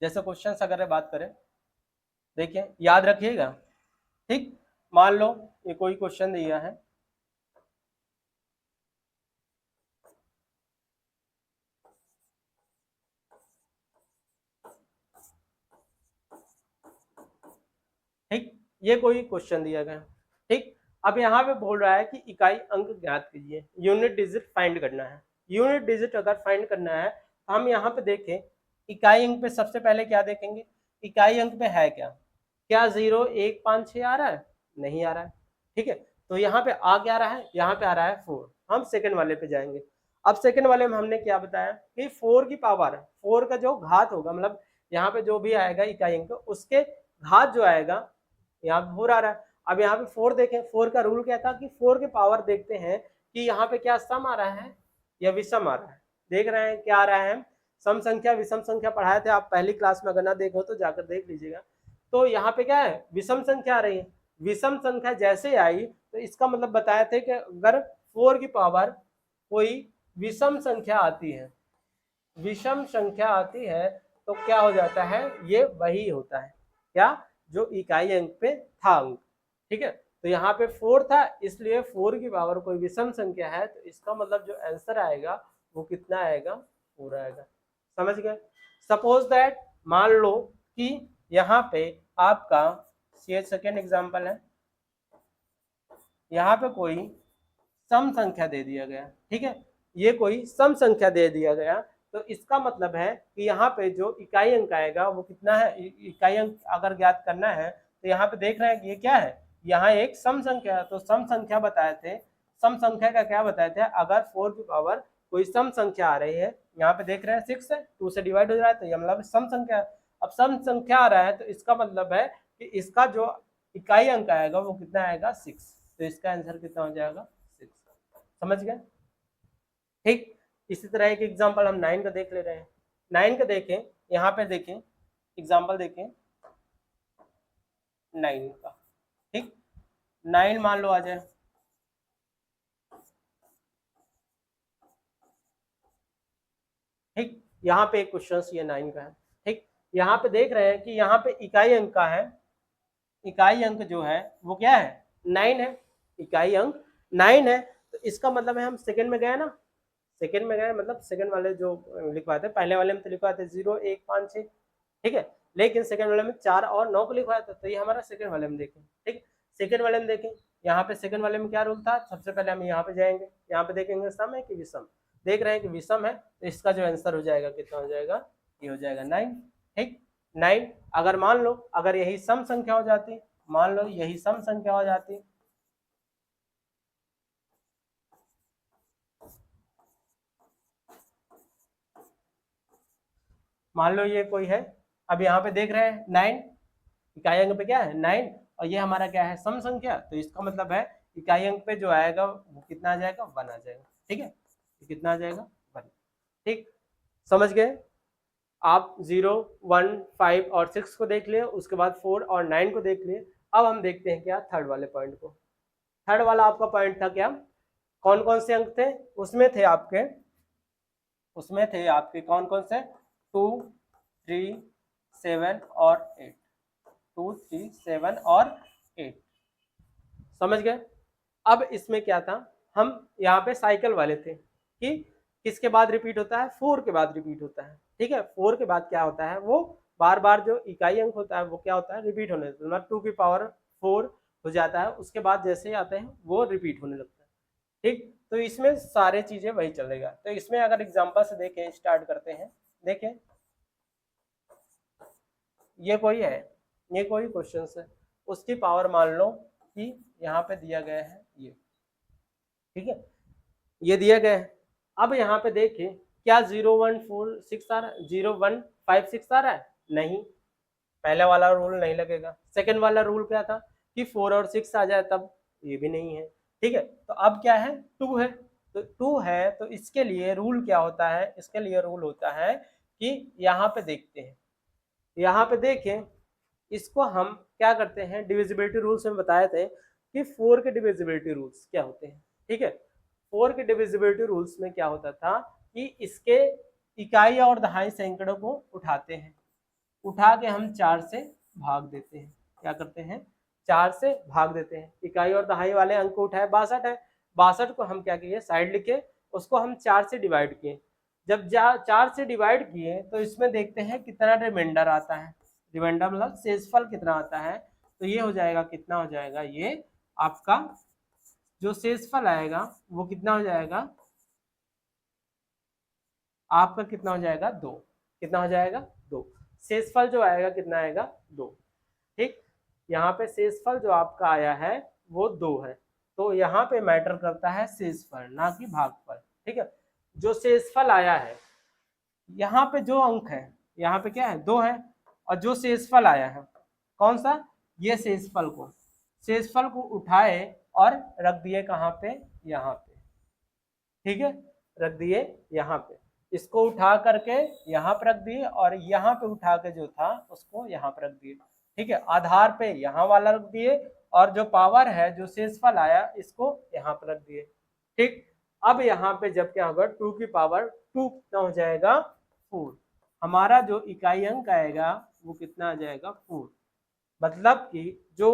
जैसे क्वेश्चंस अगर बात करें, देखिए याद रखिएगा। ठीक, मान लो ये कोई क्वेश्चन दिया है, ठीक, ये कोई क्वेश्चन दिया गया। ठीक, अब यहाँ पे बोल रहा है कि इकाई अंक ज्ञात कीजिए, यूनिट डिजिट फाइंड करना है। यूनिट डिजिट अगर फाइंड करना है तो हम यहाँ पे देखें इकाई अंक पे सबसे पहले क्या देखेंगे, इकाई अंक पे है क्या, क्या 0 1 5 6 आ रहा है, नहीं आ रहा है। ठीक है, तो यहाँ पे आ क्या रहा है, यहाँ पे आ रहा है 4। हम सेकंड वाले पे जाएंगे। अब सेकंड वाले में हमने क्या बताया कि 4 की पावर 4 का जो घात होगा, मतलब यहाँ पे जो भी आएगा इकाई अंक उसके घात जो आएगा यहाँ पे 4 आ रहा है। अब यहाँ पे 4 देखें, 4 का रूल क्या था कि 4 के पावर देखते हैं कि यहाँ पे क्या सम आ रहा है या विषम आ रहा है। देख रहे हैं क्या आ रहा है, सम संख्या विषम संख्या पढ़ाए थे आप पहली क्लास में, अगर ना देखो तो जाकर देख लीजिएगा। तो यहाँ पे क्या है विषम संख्या आ रही है, विषम संख्या जैसे आई तो इसका मतलब बताए थे कि अगर 4 की पावर कोई विषम संख्या आती है, विषम संख्या आती है तो क्या हो जाता है, ये वही होता है क्या जो इकाई अंक पे था अंक। ठीक है, तो यहाँ पे 4 था इसलिए 4 की पावर कोई विषम संख्या है तो इसका मतलब जो आंसर आएगा वो कितना आएगा 4 आएगा। समझ गए। सपोज दैट मान लो कि यहाँ पे आपका ये सेकेंड एग्जाम्पल है, यहाँ पे कोई सम संख्या दे दिया गया, ठीक है, ये कोई सम संख्या दे दिया गया, तो इसका मतलब है कि यहाँ पे जो इकाई अंक आएगा वो कितना है, इकाई अंक अगर ज्ञात करना है तो यहाँ पे देख रहे हैं कि ये क्या है, यहाँ एक सम संख्या है, तो सम संख्या बताए थे, सम संख्या का क्या बताए थे, अगर 4 की पावर कोई सम संख्या आ रही है, यहाँ पे देख रहे हैं 6 है, 2 से डिवाइड हो रहा है, तो ये मतलब सम संख्या है। अब सम संख्या आ रहा है तो इसका मतलब है कि इसका जो इकाई अंक आएगा वो कितना आएगा 6, तो इसका आंसर कितना हो जाएगा 6। समझ गए, ठीक। इसी तरह एक एग्जांपल हम 9 का देख ले रहे हैं, 9 का देखें, यहाँ पे देखें एग्जांपल देखें 9 का, ठीक, 9 मान लो आ जाए, ठीक, यहाँ पे एक क्वेश्चन ये 9 का है, ठीक, यहाँ पे देख रहे हैं कि यहाँ पे इकाई अंक का है, इकाई अंक जो है वो क्या है 9 है, इकाई अंक 9 है, तो इसका मतलब है हम सेकंड में गए ना, सेकंड में गए मतलब सेकंड वाले जो लिखवाते हैं, पहले वाले में तो लिखवाते 0 1 5 6, ठीक है, लेकिन सेकंड वाले में 4 और 9 को लिखवाया था, तो ये हमारा सेकंड वाले में देखें, ठीक, सेकंड वाले में देखें, यहाँ पे सेकंड वाले में क्या रूल था, सबसे पहले हम यहाँ पे जाएंगे, यहाँ पे देखेंगे सम है कि विषम, देख रहे हैं कि विषम है, तो इसका जो आंसर हो जाएगा कितना हो जाएगा, ये हो जाएगा 9, ठीक, 9। अगर मान लो अगर यही सम संख्या हो जाती, मान लो यही सम संख्या हो जाती, मान लो ये कोई है, अब यहाँ पे देख रहे हैं 9, इकाई अंक पे क्या है 9, और ये हमारा क्या है सम संख्या, तो इसका मतलब है इकाई अंक पे जो आएगा वो कितना आ जाएगा 1 आ जाएगा, ठीक है, कितना आ जाएगा 1, ठीक, समझ गए आप। 0 1 5 और 6 को देख लिए, उसके बाद 4 और 9 को देख लिए, अब हम देखते हैं क्या थर्ड वाले पॉइंट को। थर्ड वाला आपका पॉइंट था क्या, कौन कौन से अंक थे उसमें, थे आपके कौन कौन से 2 3 7 और 8, 2 3 7 और 8, समझ गए। अब इसमें क्या था, हम यहाँ पे साइकिल वाले थे कि किसके बाद रिपीट होता है, 4 के बाद रिपीट होता है, ठीक है, 4 के बाद क्या होता है, वो बार बार जो इकाई अंक होता है वो क्या होता है रिपीट होने लगता है, मतलब 2 की पावर 4 हो जाता है, उसके बाद जैसे ही आते हैं वो रिपीट होने लगता है, ठीक, तो इसमें सारे चीजें वही चलेगा। तो इसमें अगर एग्जांपल से देखें, स्टार्ट करते हैं, देखें ये कोई है, ये कोई क्वेश्चन है, उसकी पावर मान लो कि यहाँ पे दिया गया है ये, ठीक है, ये दिया गया है। अब यहाँ पे देखें क्या 0 1 4 6 आ रहा है, 0 1 5 6 आ रहा है, नहीं, पहला वाला रूल नहीं लगेगा। सेकंड वाला रूल क्या था कि 4 और 6 आ जाए तब, ये भी नहीं है, ठीक है, तो अब क्या है 2 है, तो 2 है, तो इसके लिए रूल क्या होता है, इसके लिए रूल होता है कि यहाँ पे देखते हैं, यहाँ पे देखें, इसको हम क्या करते हैं, डिविजिबिलिटी रूल्स में बताए थे कि 4 के डिविजिबिलिटी रूल्स क्या होते हैं, ठीक है, 4 के डिविजिबिलिटी रूल्स में क्या होता था कि इसके इकाई और दहाई सैकड़ों को उठाते हैं, उठा के हम 4 से भाग देते हैं, क्या करते हैं 4 से भाग देते हैं, इकाई और दहाई वाले अंक को उठाए 62 है, 62 को हम क्या किए साइड लिखे, उसको हम 4 से डिवाइड किए, जब 4 से डिवाइड किए तो इसमें देखते हैं कितना रिमाइंडर आता है, रिमाइंडर मतलब शेषफल कितना आता है, तो ये हो जाएगा कितना हो जाएगा, ये आपका जो शेषफल आएगा वो कितना हो जाएगा, आपका कितना हो जाएगा 2, कितना हो जाएगा 2, शेषफल जो आएगा कितना आएगा 2, ठीक, यहाँ पे शेषफल जो आपका आया है वो 2 है, तो यहाँ पे मैटर करता है शेषफल ना कि भागफल, ठीक है, जो शेषफल आया है यहाँ पे जो अंक है यहाँ पे क्या है 2 है, और जो शेषफल आया है कौन सा, ये शेषफल को उठाए और रख दिए कहाँ पे, यहाँ पे, ठीक है, रख दिए यहाँ पे, इसको उठा करके यहाँ पे रख दिए और यहाँ पे उठा के जो था उसको यहाँ पे रख दिए, ठीक है, आधार पे यहाँ वाला रख दिए और जो पावर है जो शेषफल आया इसको यहाँ पे रख दिए, ठीक। अब यहाँ पे जब क्या होगा 2 की पावर 2 कितना हो जाएगा 4, हमारा जो इकाई अंक आएगा वो कितना आ जाएगा 4, मतलब कि जो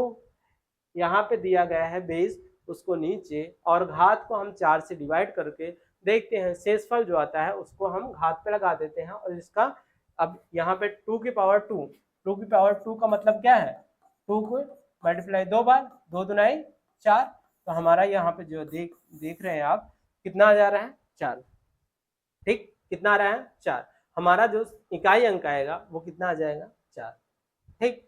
यहाँ पे दिया गया है बेस उसको नीचे और घात को हम 4 से डिवाइड करके देखते हैं, शेषफल जो आता है उसको हम घात पे लगा देते हैं, और इसका अब यहाँ पे 2 की पावर 2 का मतलब क्या है 2 को मल्टीप्लाई 2 बार, 2 दुनाई 4, तो हमारा यहाँ पे जो देख रहे हैं आप कितना आ जा रहा है 4। ठीक, कितना आ रहा है 4। हमारा जो इकाई अंक आएगा वो कितना आ जाएगा 4। ठीक,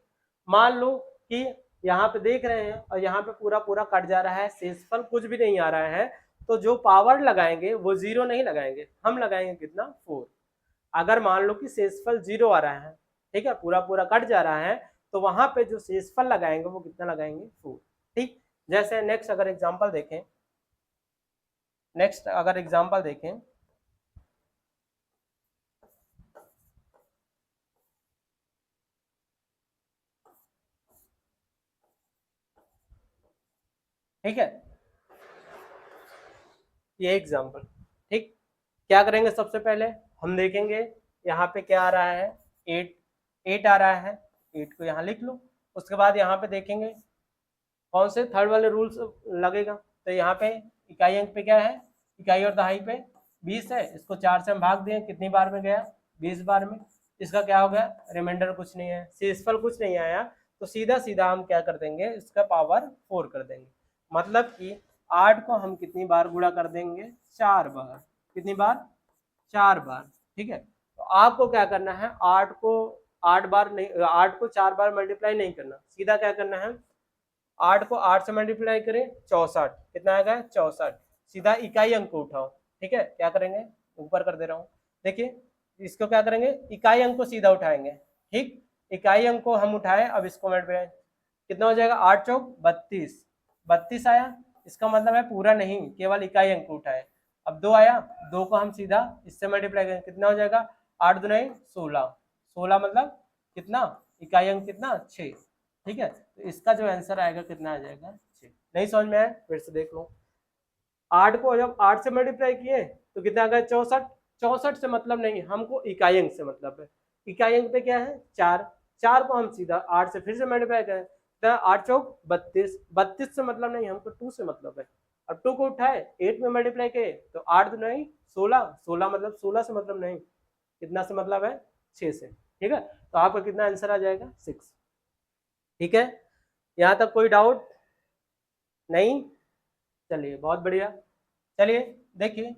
मान लो कि यहाँ पे देख रहे हैं और यहाँ पे पूरा पूरा कट जा रहा है, शेषफल कुछ भी नहीं आ रहा है, तो जो पावर लगाएंगे वो 0 नहीं लगाएंगे, हम लगाएंगे कितना 4। अगर मान लो कि शेषफल 0 आ रहा है, ठीक है, पूरा पूरा कट जा रहा है, तो वहां पे जो शेषफल लगाएंगे वो कितना लगाएंगे 4। ठीक, जैसे नेक्स्ट अगर एग्जांपल देखें, ठीक है, ये एग्जांपल। ठीक, क्या करेंगे, सबसे पहले हम देखेंगे यहाँ पे क्या आ रहा है 8, 8 आ रहा है, 8 को यहाँ लिख लो। उसके बाद यहाँ पे देखेंगे कौन से थर्ड वाले रूल्स लगेगा, तो यहाँ पे इकाई अंक पे क्या है, इकाई और दहाई पे 20 है, इसको 4 से हम भाग दिए, कितनी बार में गया 20 बार में, इसका क्या हो गया रिमाइंडर कुछ नहीं है, शेषफल कुछ नहीं आया, तो सीधा सीधा हम क्या कर देंगे, इसका पावर 4 कर देंगे। मतलब कि 8 को हम कितनी बार गुणा कर देंगे 4 बार, कितनी बार 4 बार। ठीक है, तो आपको क्या करना है, 8 को 8 बार नहीं, 8 को 4 बार मल्टीप्लाई नहीं करना, सीधा क्या करना है 8 को 8 से मल्टीप्लाई करें 64, कितना आएगा 64, सीधा इकाई अंक को उठाओ। ठीक है, क्या करेंगे, ऊपर कर दे रहा हूँ, देखिए इसको क्या करेंगे, इकाई अंक को सीधा उठाएंगे। ठीक, इकाई अंक को हम उठाए, अब इसको मल्टीप्लाई, कितना हो जाएगा 8 चौक 32, 32 आया, इसका मतलब है पूरा नहीं, केवल इकाई अंक को उठाए। अब 2 आया, 2 को हम सीधा इससे मल्टीप्लाई करें, कितना हो जाएगा 8 दुनाई 16, 16 मतलब कितना, इकाई अंक कितना 6। ठीक है, तो इसका जो आंसर आएगा कितना आ जाएगा 6। नहीं समझ में आया, फिर से देख लो, 8 को जब 8 से मल्टीप्लाई किए तो कितना आ गया 64, 64 से मतलब नहीं, हमको इकाई अंक से मतलब है, इकाई अंक पे क्या है 4, 4 को हम सीधा 8 से फिर से मल्टीप्लाई करें, तो 8 चौक 32, 32 से मतलब नहीं, हमको 2 से मतलब है। अब 2 को उठाए 8 में मल्टीप्लाई किए तो 8 2 नहीं 16, 16 मतलब 16 से मतलब नहीं, कितना से मतलब है 6 से। ठीक है, तो आपका कितना आंसर आ जाएगा 6। ठीक है, यहाँ तक कोई डाउट नहीं, चलिए बहुत बढ़िया। चलिए देखिए,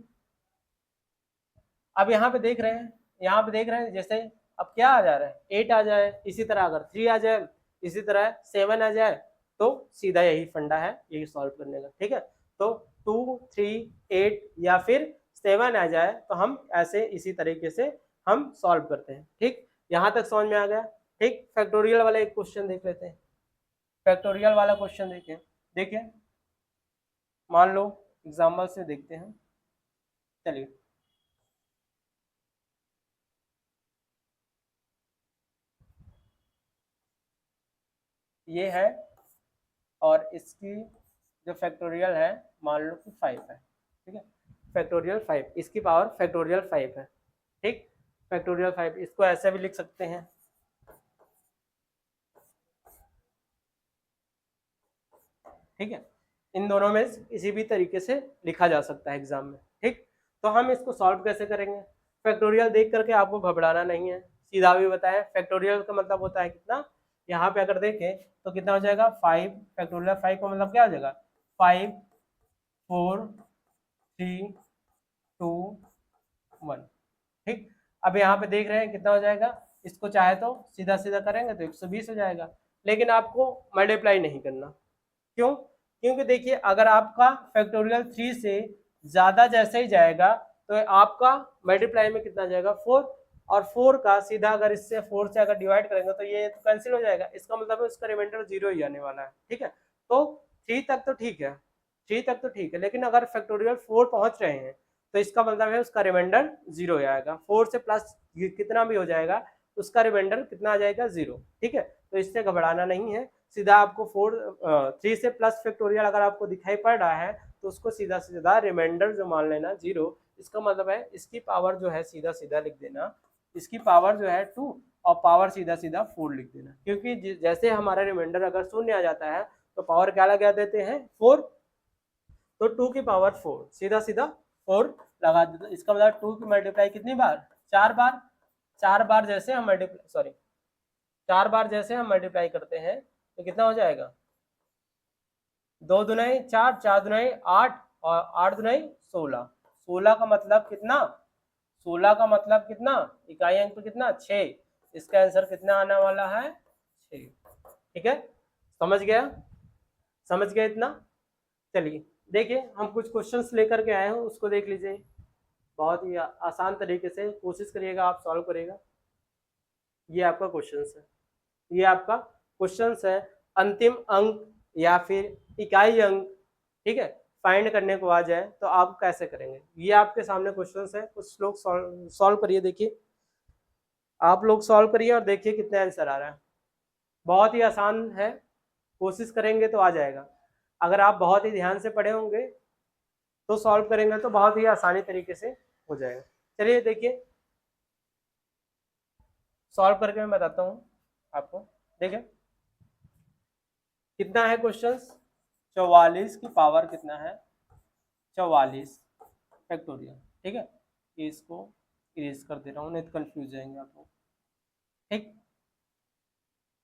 अब यहाँ पे देख रहे हैं, यहाँ पे देख रहे हैं जैसे अब क्या आ जा रहा है 8 आ जाए, इसी तरह अगर 3 आ जाए, इसी तरह 7 आ जाए, तो सीधा यही फंडा है, यही सॉल्व करने का। ठीक है, तो 2 3 8 या फिर 7 आ जाए तो हम ऐसे इसी तरीके से हम सॉल्व करते हैं। ठीक, यहाँ तक समझ में आ गया। ठीक, फैक्टोरियल वाला एक क्वेश्चन देख लेते हैं, फैक्टोरियल वाला क्वेश्चन देखें, देखिए मान लो एग्जाम्पल से देखते हैं। चलिए ये है और इसकी जो फैक्टोरियल है मान लो कि 5 है। ठीक है, फैक्टोरियल 5, इसकी पावर फैक्टोरियल 5 है। ठीक, फैक्टोरियल 5 इसको ऐसे भी लिख सकते हैं। ठीक है, इन दोनों में किसी भी तरीके से लिखा जा सकता है एग्जाम में। ठीक, तो हम इसको सॉल्व कैसे करेंगे, फैक्टोरियल देख करके आपको घबराना नहीं है, सीधा भी बताया, फैक्टोरियल का मतलब होता है कितना, यहाँ पे अगर देखें तो कितना हो जाएगा 5, फैक्टोरियल 5 का मतलब क्या हो जाएगा 5 4 3 2 1। ठीक, अब यहाँ पे देख रहे हैं कितना हो जाएगा, इसको चाहे तो सीधा सीधा करेंगे तो 120 हो जाएगा, लेकिन आपको मल्टीप्लाई नहीं करना। क्यों, क्योंकि देखिए अगर आपका फैक्टोरियल 3 से ज्यादा जैसे ही जाएगा तो आपका मल्टीप्लाई में कितना जाएगा 4, और 4 का सीधा अगर इससे 4 से अगर डिवाइड करेंगे तो ये तो कैंसिल हो जाएगा, इसका मतलब है उसका रिमाइंडर 0 ही आने वाला है। ठीक है, तो 3 तक तो ठीक है, 3 तक तो ठीक है, लेकिन अगर फैक्टोरियल 4 पहुंच रहे हैं तो इसका मतलब है उसका रिमाइंडर 0 आएगा, 4 से प्लस कितना भी हो जाएगा उसका रिमाइंडर कितना आ जाएगा 0। ठीक है, तो इससे घबराना नहीं है, सीधा आपको 3 से प्लस फैक्टोरियल अगर आपको दिखाई पड़ रहा है तो उसको सीधा सीधा रिमाइंडर जो मान लेना 0, इसका मतलब है इसकी पावर जो है सीधा सीधा लिख देना, इसकी पावर जो है 2 और पावर सीधा सीधा 4 लिख देना, क्योंकि जैसे हमारा रिमाइंडर अगर शून्य आ जाता है तो पावर क्या लगा देते हैं 4, तो 2 की पावर 4 सीधा सीधा 4 लगा देते, इसका मतलब 2 की मल्टीप्लाई कितनी बार 4 बार, 4 बार जैसे हम मल्टीप्लाई 4 बार जैसे हम मल्टीप्लाई करते हैं तो कितना हो जाएगा, 2 दुनाई 4, 4 दुनाई 8 और 8 दुनाई 16। 16 का मतलब कितना, 16 का मतलब कितना, इकाई अंक पे कितना 6। इसका आंसर कितना आने वाला है 6। ठीक है, समझ गया, समझ गया इतना। चलिए देखिए हम कुछ क्वेश्चंस लेकर के आए हैं, उसको देख लीजिए। बहुत ही आसान तरीके से कोशिश करिएगा आप सॉल्व करेगा। ये आपका क्वेश्चन है, ये आपका क्वेश्चन है, अंतिम अंक या फिर इकाई अंक, ठीक है, फाइंड करने को आ जाए तो आप कैसे करेंगे। ये आपके सामने क्वेश्चन है, कुछ लोग सॉल्व करिए, देखिए आप लोग सॉल्व करिए और देखिए कितने आंसर आ रहा है। बहुत ही आसान है, कोशिश करेंगे तो आ जाएगा। अगर आप बहुत ही ध्यान से पढ़े होंगे तो सॉल्व करेंगे तो बहुत ही आसानी तरीके से हो जाएगा। चलिए देखिए सॉल्व करके मैं बताता हूँ आपको। देखिए कितना है क्वेश्चंस, 44 की पावर कितना है 44 फैक्टोरियल। ठीक है, इसको इरेज कर दे रहा हूँ नहीं तो कंफ्यूज जाएंगे आप लोग। ठीक,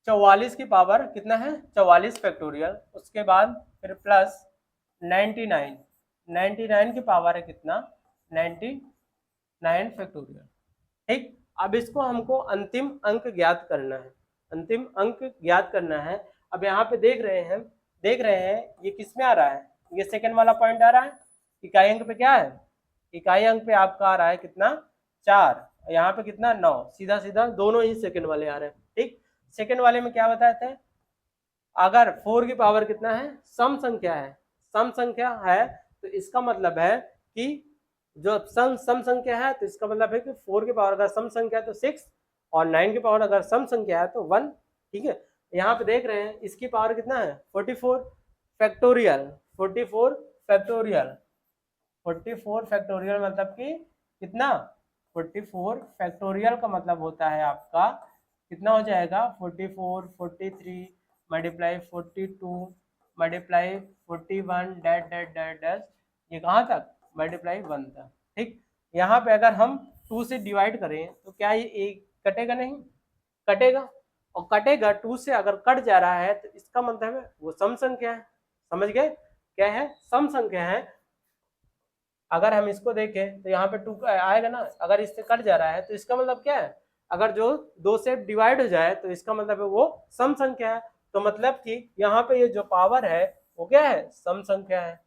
44 की पावर कितना है 44 फैक्टोरियल, उसके बाद फिर प्लस 99, 99 की पावर है कितना 99 फैक्टोरियल। ठीक, अब इसको हमको अंतिम अंक ज्ञात करना है, अंतिम अंक ज्ञात करना है। अब यहाँ पे देख रहे हैं ये किस में आ रहा है, ये सेकंड वाला पॉइंट आ रहा है। इकाई अंक पे क्या है, इकाई अंक पे आपका आ रहा है कितना 4, यहाँ पे कितना 9, सीधा सीधा दोनों ही सेकंड वाले आ रहे हैं। ठीक, सेकंड वाले में क्या बताए थे, अगर 4 की पावर कितना है सम संख्या है, सम संख्या है तो इसका मतलब है कि जो सम संख्या है तो इसका मतलब है कि 4 की पावर अगर सम संख्या है तो 6 और 9 की पावर अगर सम संख्या है तो 1। ठीक है, यहाँ पे देख रहे हैं इसकी पावर कितना है 44 फैक्टोरियल, 44 फैक्टोरियल, 44 फैक्टोरियल मतलब कि कितना 44 फैक्टोरियल का मतलब होता है आपका कितना हो जाएगा 44, 43 multiply 42 multiply 41 that that that dash, ये कहाँ तक मल्टीप्लाई 1 तक। ठीक, यहाँ पे अगर हम 2 से डिवाइड करें तो क्या ये एक कटेगा, नहीं कटेगा, और कटेगा 2 से अगर कट जा रहा है तो इसका मतलब है वो सम संख्या है। समझ गए, क्या है सम संख्या है। अगर हम इसको देखें तो यहाँ पे 2 आएगा ना, अगर इससे कट जा रहा है तो इसका मतलब क्या है, अगर जो 2 से डिवाइड हो जाए तो इसका मतलब है वो सम संख्या है। तो मतलब कि यहाँ पे ये जो पावर है वो क्या है सम संख्या है।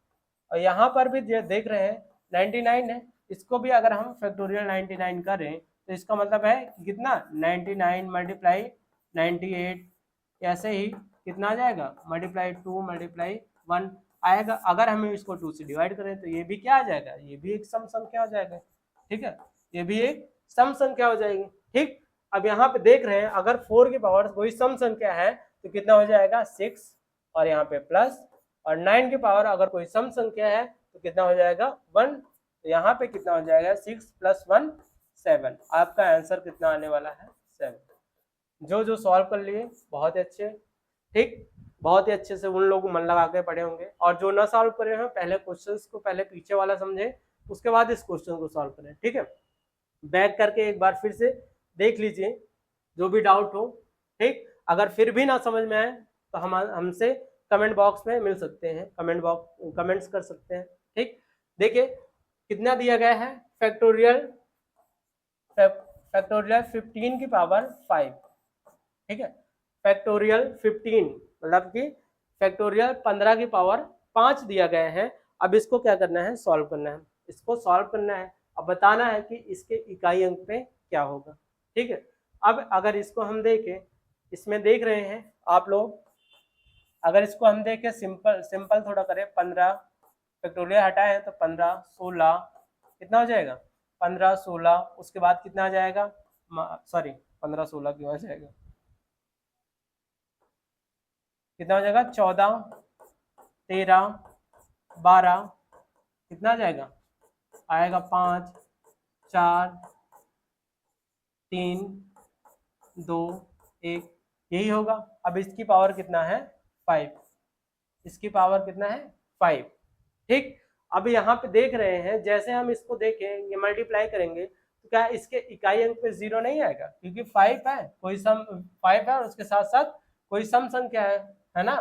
और यहाँ पर भी देख रहे हैं 99 है, इसको भी अगर हम फैक्टोरियल 99 करें तो इसका मतलब है कि कितना 99 मल्टीप्लाई 98, ऐसे ही कितना आ जाएगा मल्टीप्लाई 2 मल्टीप्लाई 1 आएगा। अगर हम इसको 2 से डिवाइड करें तो ये भी क्या आ जाएगा, ये भी एक सम संख्या हो जाएगा। ठीक है, ये भी एक सम संख्या हो जाएगी। ठीक, अब यहाँ पे देख रहे हैं अगर 4 की पावर कोई सम संख्या है तो कितना हो जाएगा 6, और यहाँ पे प्लस, और 9 की पावर अगर कोई सम संख्या है तो कितना हो जाएगा 1, तो यहाँ पे कितना हो जाएगा 6 + 1 7। आपका आंसर कितना आने वाला है 7। जो सॉल्व कर लिए बहुत ही अच्छे, ठीक, बहुत ही अच्छे से उन लोग मन लगा के पढ़े होंगे। और जो ना सॉल्व करे हैं पहले क्वेश्चंस को पहले पीछे वाला समझे, उसके बाद इस क्वेश्चन को सॉल्व करें। ठीक है, बैक करके एक बार फिर से देख लीजिए जो भी डाउट हो। ठीक, अगर फिर भी ना समझ में आए तो हम हमसे कमेंट बॉक्स में मिल सकते हैं, कमेंट्स कर सकते हैं। ठीक, देखिए कितना दिया गया है फैक्टोरियल 15 की पावर 5। ठीक है, फैक्टोरियल 15 मतलब कि फैक्टोरियल 15 की पावर 5 दिया गया है। अब इसको क्या करना है सॉल्व करना है, इसको सॉल्व करना है। अब बताना है कि इसके इकाई अंक पे क्या होगा। ठीक है, अब अगर इसको हम देखें, इसमें देख रहे हैं आप लोग, अगर इसको हम देखें सिंपल थोड़ा करें, 15 फैक्टोरियल हटाए हैं तो 15 16 कितना हो जाएगा 15 16, उसके बाद कितना आ जाएगा, सॉरी 15 16 क्यों आ जाएगा, कितना हो जाएगा 14 13 12, कितना आ जाएगा आएगा 5 4 3 2 1, यही होगा। अब इसकी पावर कितना है 5, इसकी पावर कितना है 5। ठीक, अब यहाँ पे देख रहे हैं जैसे हम इसको देखें ये मल्टीप्लाई करेंगे तो क्या इसके इकाई अंक पे 0 नहीं आएगा, क्योंकि 5 है, कोई सम 5 है और उसके साथ साथ कोई सम संख्या है। है ना।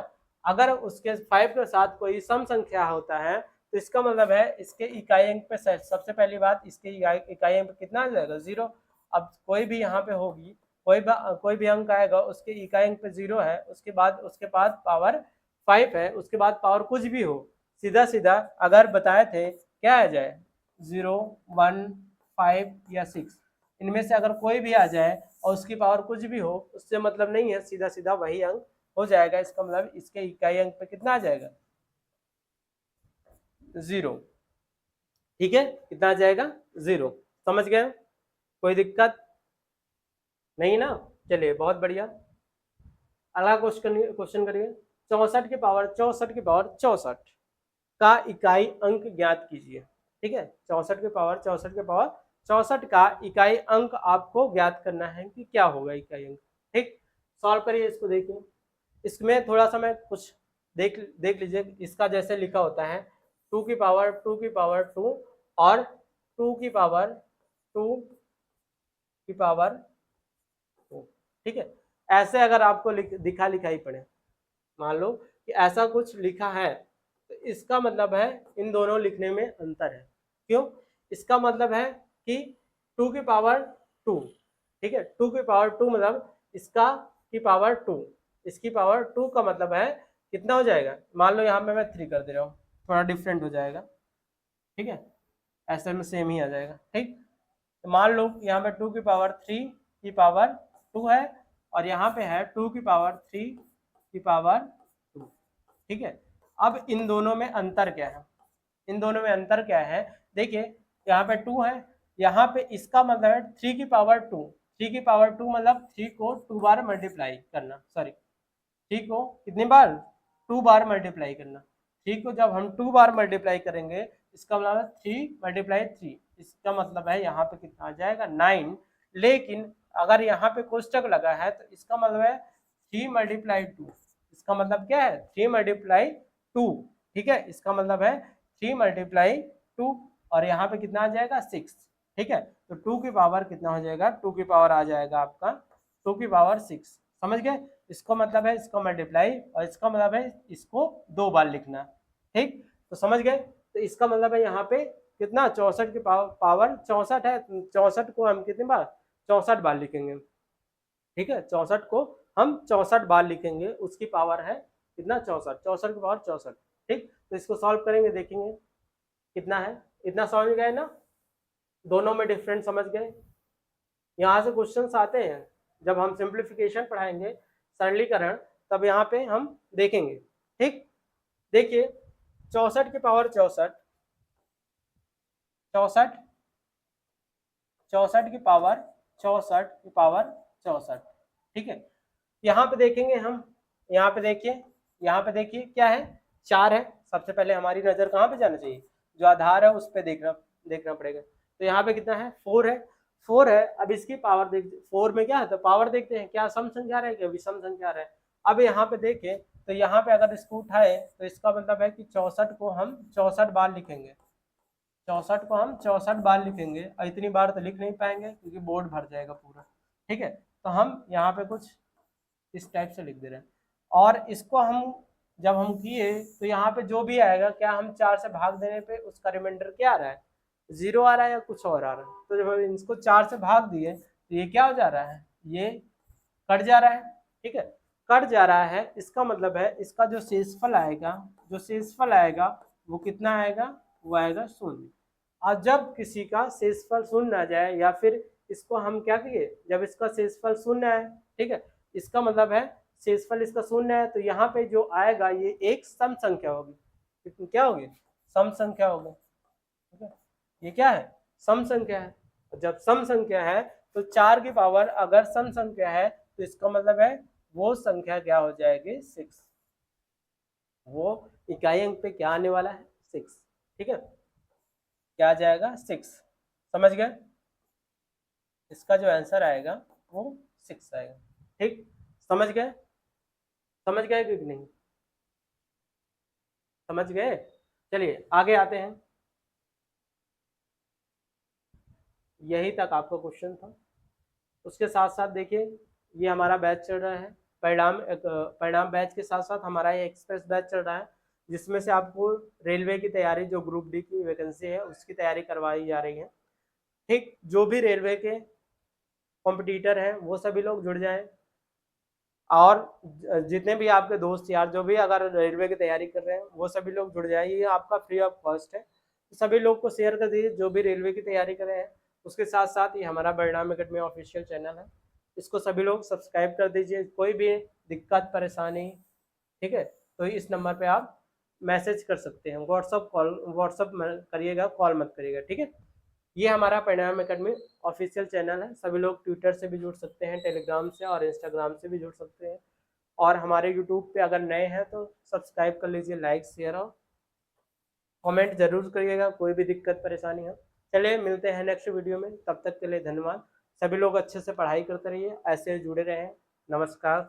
अगर उसके 5 के साथ कोई सम संख्या होता है तो इसका मतलब है इसके इकाई अंक पे सबसे पहली बात इसके इकाई अंक पे कितना आ जाएगा 0। अब कोई भी यहाँ पे होगी कोई भी अंक आएगा उसके इकाई अंक पे 0 है, उसके बाद पावर 5 है, उसके बाद पावर कुछ भी हो, सीधा सीधा अगर बताए थे क्या आ जाए 0 1 5 या 6, इनमें से अगर कोई भी आ जाए और उसकी पावर कुछ भी हो उससे मतलब नहीं है, सीधा सीधा वही अंक हो जाएगा। इसका मतलब इसके इकाई अंक पे कितना आ जाएगा 0। ठीक है, कितना आ जाएगा 0। समझ गए, कोई दिक्कत नहीं ना। चलिए बहुत बढ़िया, अगला क्वेश्चन करिए। 64 का इकाई अंक ज्ञात कीजिए। ठीक है, 64 का इकाई अंक आपको ज्ञात करना है कि क्या होगा इकाई अंक। ठीक, सॉल्व करिए इसको। देखिए इसमें थोड़ा सा मैं कुछ देख लीजिए, इसका जैसे लिखा होता है 2 की पावर 2 और 2 की पावर 2। ठीक है, ऐसे अगर आपको दिखाई पड़े, मान लो कि ऐसा कुछ लिखा है तो इसका मतलब है इन दोनों लिखने में अंतर है। क्यों? इसका मतलब है कि 2 की पावर 2, ठीक है, 2 की पावर 2 मतलब इसका की पावर 2, इसकी पावर 2 का मतलब है कितना हो जाएगा। मान लो यहाँ पे मैं 3 कर दे रहा हूँ, थोड़ा डिफरेंट हो जाएगा। ठीक है, ऐसे में सेम ही आ जाएगा। ठीक, तो मान लो यहाँ पे 2 की पावर 3 की पावर 2 है और यहाँ पे है 2 की पावर 3 की पावर 2। ठीक है, अब इन दोनों में अंतर क्या है, इन दोनों में अंतर क्या है, देखिए यहाँ पे 2 है, यहाँ पे इसका मतलब है 3 की पावर 2, 3 की पावर 2 मतलब 3 को 2 बार मल्टीप्लाई करना, सॉरी 3 को कितनी बार 2 बार मल्टीप्लाई करना। 3 को जब हम 2 बार मल्टीप्लाई करेंगे इसका मतलब 3 मल्टीप्लाई 3, इसका मतलब है यहाँ पे कितना आ जाएगा 9। लेकिन अगर यहाँ पे कोष्टक लगा है तो इसका मतलब है 3 मल्टीप्लाई 2, इसका मतलब क्या है 3 मल्टीप्लाई 2। ठीक है, इसका मतलब है 3 मल्टीप्लाई 2 और यहाँ पे कितना आ जाएगा 6। ठीक है, तो 2 की पावर कितना हो जाएगा, 2 की पावर आ जाएगा आपका 2 की पावर 6। समझ गए, इसको मतलब है इसको मल्टीप्लाई और इसका मतलब है इसको 2 बार लिखना। ठीक, तो समझ गए, तो इसका मतलब है यहाँ पे कितना 64 की पावर 64 है, 64 को हम कितनी बार 64 बार लिखेंगे। ठीक है, 64 को हम 64 बार लिखेंगे, उसकी पावर है कितना 64, 64 की पावर 64। ठीक, तो इसको सॉल्व करेंगे, देखेंगे कितना है। इतना समझ गए ना, दोनों में डिफरेंस समझ गए। यहाँ से क्वेश्चंस आते हैं जब हम सिंप्लीफिकेशन पढ़ाएंगे, सरलीकरण, तब यहाँ पे हम देखेंगे। ठीक, देखिए 64 की पावर 64, 64 की पावर 64 की पावर 64। ठीक है, यहाँ पे देखेंगे हम, यहाँ पे देखिए, यहाँ पे देखिए क्या है 4 है। सबसे पहले हमारी नजर कहाँ पे जाना चाहिए, जो आधार है उस पर देखना पड़ेगा। तो यहाँ पे कितना है 4 है, 4 है। अब इसकी पावर देख, 4 में क्या है तो पावर देखते हैं, क्या सम संख्या रहे क्या विषम संख्या रहे। अब यहाँ पे देखें तो यहाँ पे अगर इसको उठाए तो इसका मतलब है कि 64 को हम 64 बार लिखेंगे, 64 को हम 64 बार लिखेंगे और इतनी बार तो लिख नहीं पाएंगे क्योंकि बोर्ड भर जाएगा पूरा। ठीक है, तो हम यहाँ पे कुछ इस टाइप से लिख दे रहे हैं और इसको हम जब हम किए तो यहाँ पे जो भी आएगा, क्या हम 4 से भाग देने पे उसका रिमाइंडर क्या आ रहा है 0 आ रहा है या कुछ और आ रहा है। तो जब हम इसको 4 से भाग दिए तो ये क्या हो जा रहा है, ये कट जा रहा है। ठीक है, कट जा रहा है, इसका मतलब है इसका जो शेषफल आएगा, जो शेषफल आएगा वो कितना आएगा, वो आएगा 0। और जब किसी का शेषफल 0 आ जाए या फिर इसको हम क्या किए, जब इसका शेषफल 0 है, ठीक है, इसका मतलब है शेषफल इसका 0 है, तो यहाँ पे जो आएगा ये एक सम संख्या होगी। क्या होगी, सम संख्या होगी। ठीक है, ये क्या है सम संख्या है। जब सम संख्या है तो 4 की पावर अगर सम संख्या है तो इसका मतलब है वो संख्या क्या हो जाएगी 6, वो इकाई अंक पे क्या आने वाला है 6। ठीक है, क्या आ जाएगा 6। समझ गए, इसका जो आंसर आएगा वो 6 आएगा। ठीक, समझ गए, समझ गए कि नहीं, समझ गए। चलिए आगे आते हैं, यही तक आपका क्वेश्चन था। उसके साथ साथ देखिए ये हमारा बैच चल रहा है, परिणाम बैच के साथ साथ हमारा ये एक्सप्रेस बैच चल रहा है, जिसमें से आपको रेलवे की तैयारी, जो ग्रुप डी की वैकेंसी है उसकी तैयारी करवाई जा रही है। ठीक, जो भी रेलवे के कॉम्पिटिटर हैं वो सभी लोग जुड़ जाएं, और जितने भी आपके दोस्त यार जो भी अगर रेलवे की तैयारी कर रहे हैं वो सभी लोग जुड़ जाए। ये आपका फ्री ऑफ कॉस्ट है, तो सभी लोग को शेयर कर दीजिए जो भी रेलवे की तैयारी कर रहे हैं। उसके साथ साथ ये हमारा परिणाम एकेडमी ऑफिशियल चैनल है, इसको सभी लोग सब्सक्राइब कर दीजिए। कोई भी दिक्कत परेशानी, ठीक है, तो इस नंबर पे आप मैसेज कर सकते हैं, व्हाट्सअप करिएगा, कॉल मत करिएगा, ठीक है। ये हमारा परिणाम एकेडमी ऑफिशियल चैनल है, सभी लोग ट्विटर से भी जुड़ सकते हैं, टेलीग्राम से और इंस्टाग्राम से भी जुड़ सकते हैं। और हमारे यूट्यूब पे अगर नए हैं तो सब्सक्राइब कर लीजिए, लाइक शेयर और कमेंट जरूर करिएगा कोई भी दिक्कत परेशानी हो। चलिए मिलते हैं नेक्स्ट वीडियो में, तब तक के लिए धन्यवाद। सभी लोग अच्छे से पढ़ाई करते रहिए, ऐसे जुड़े रहें। नमस्कार।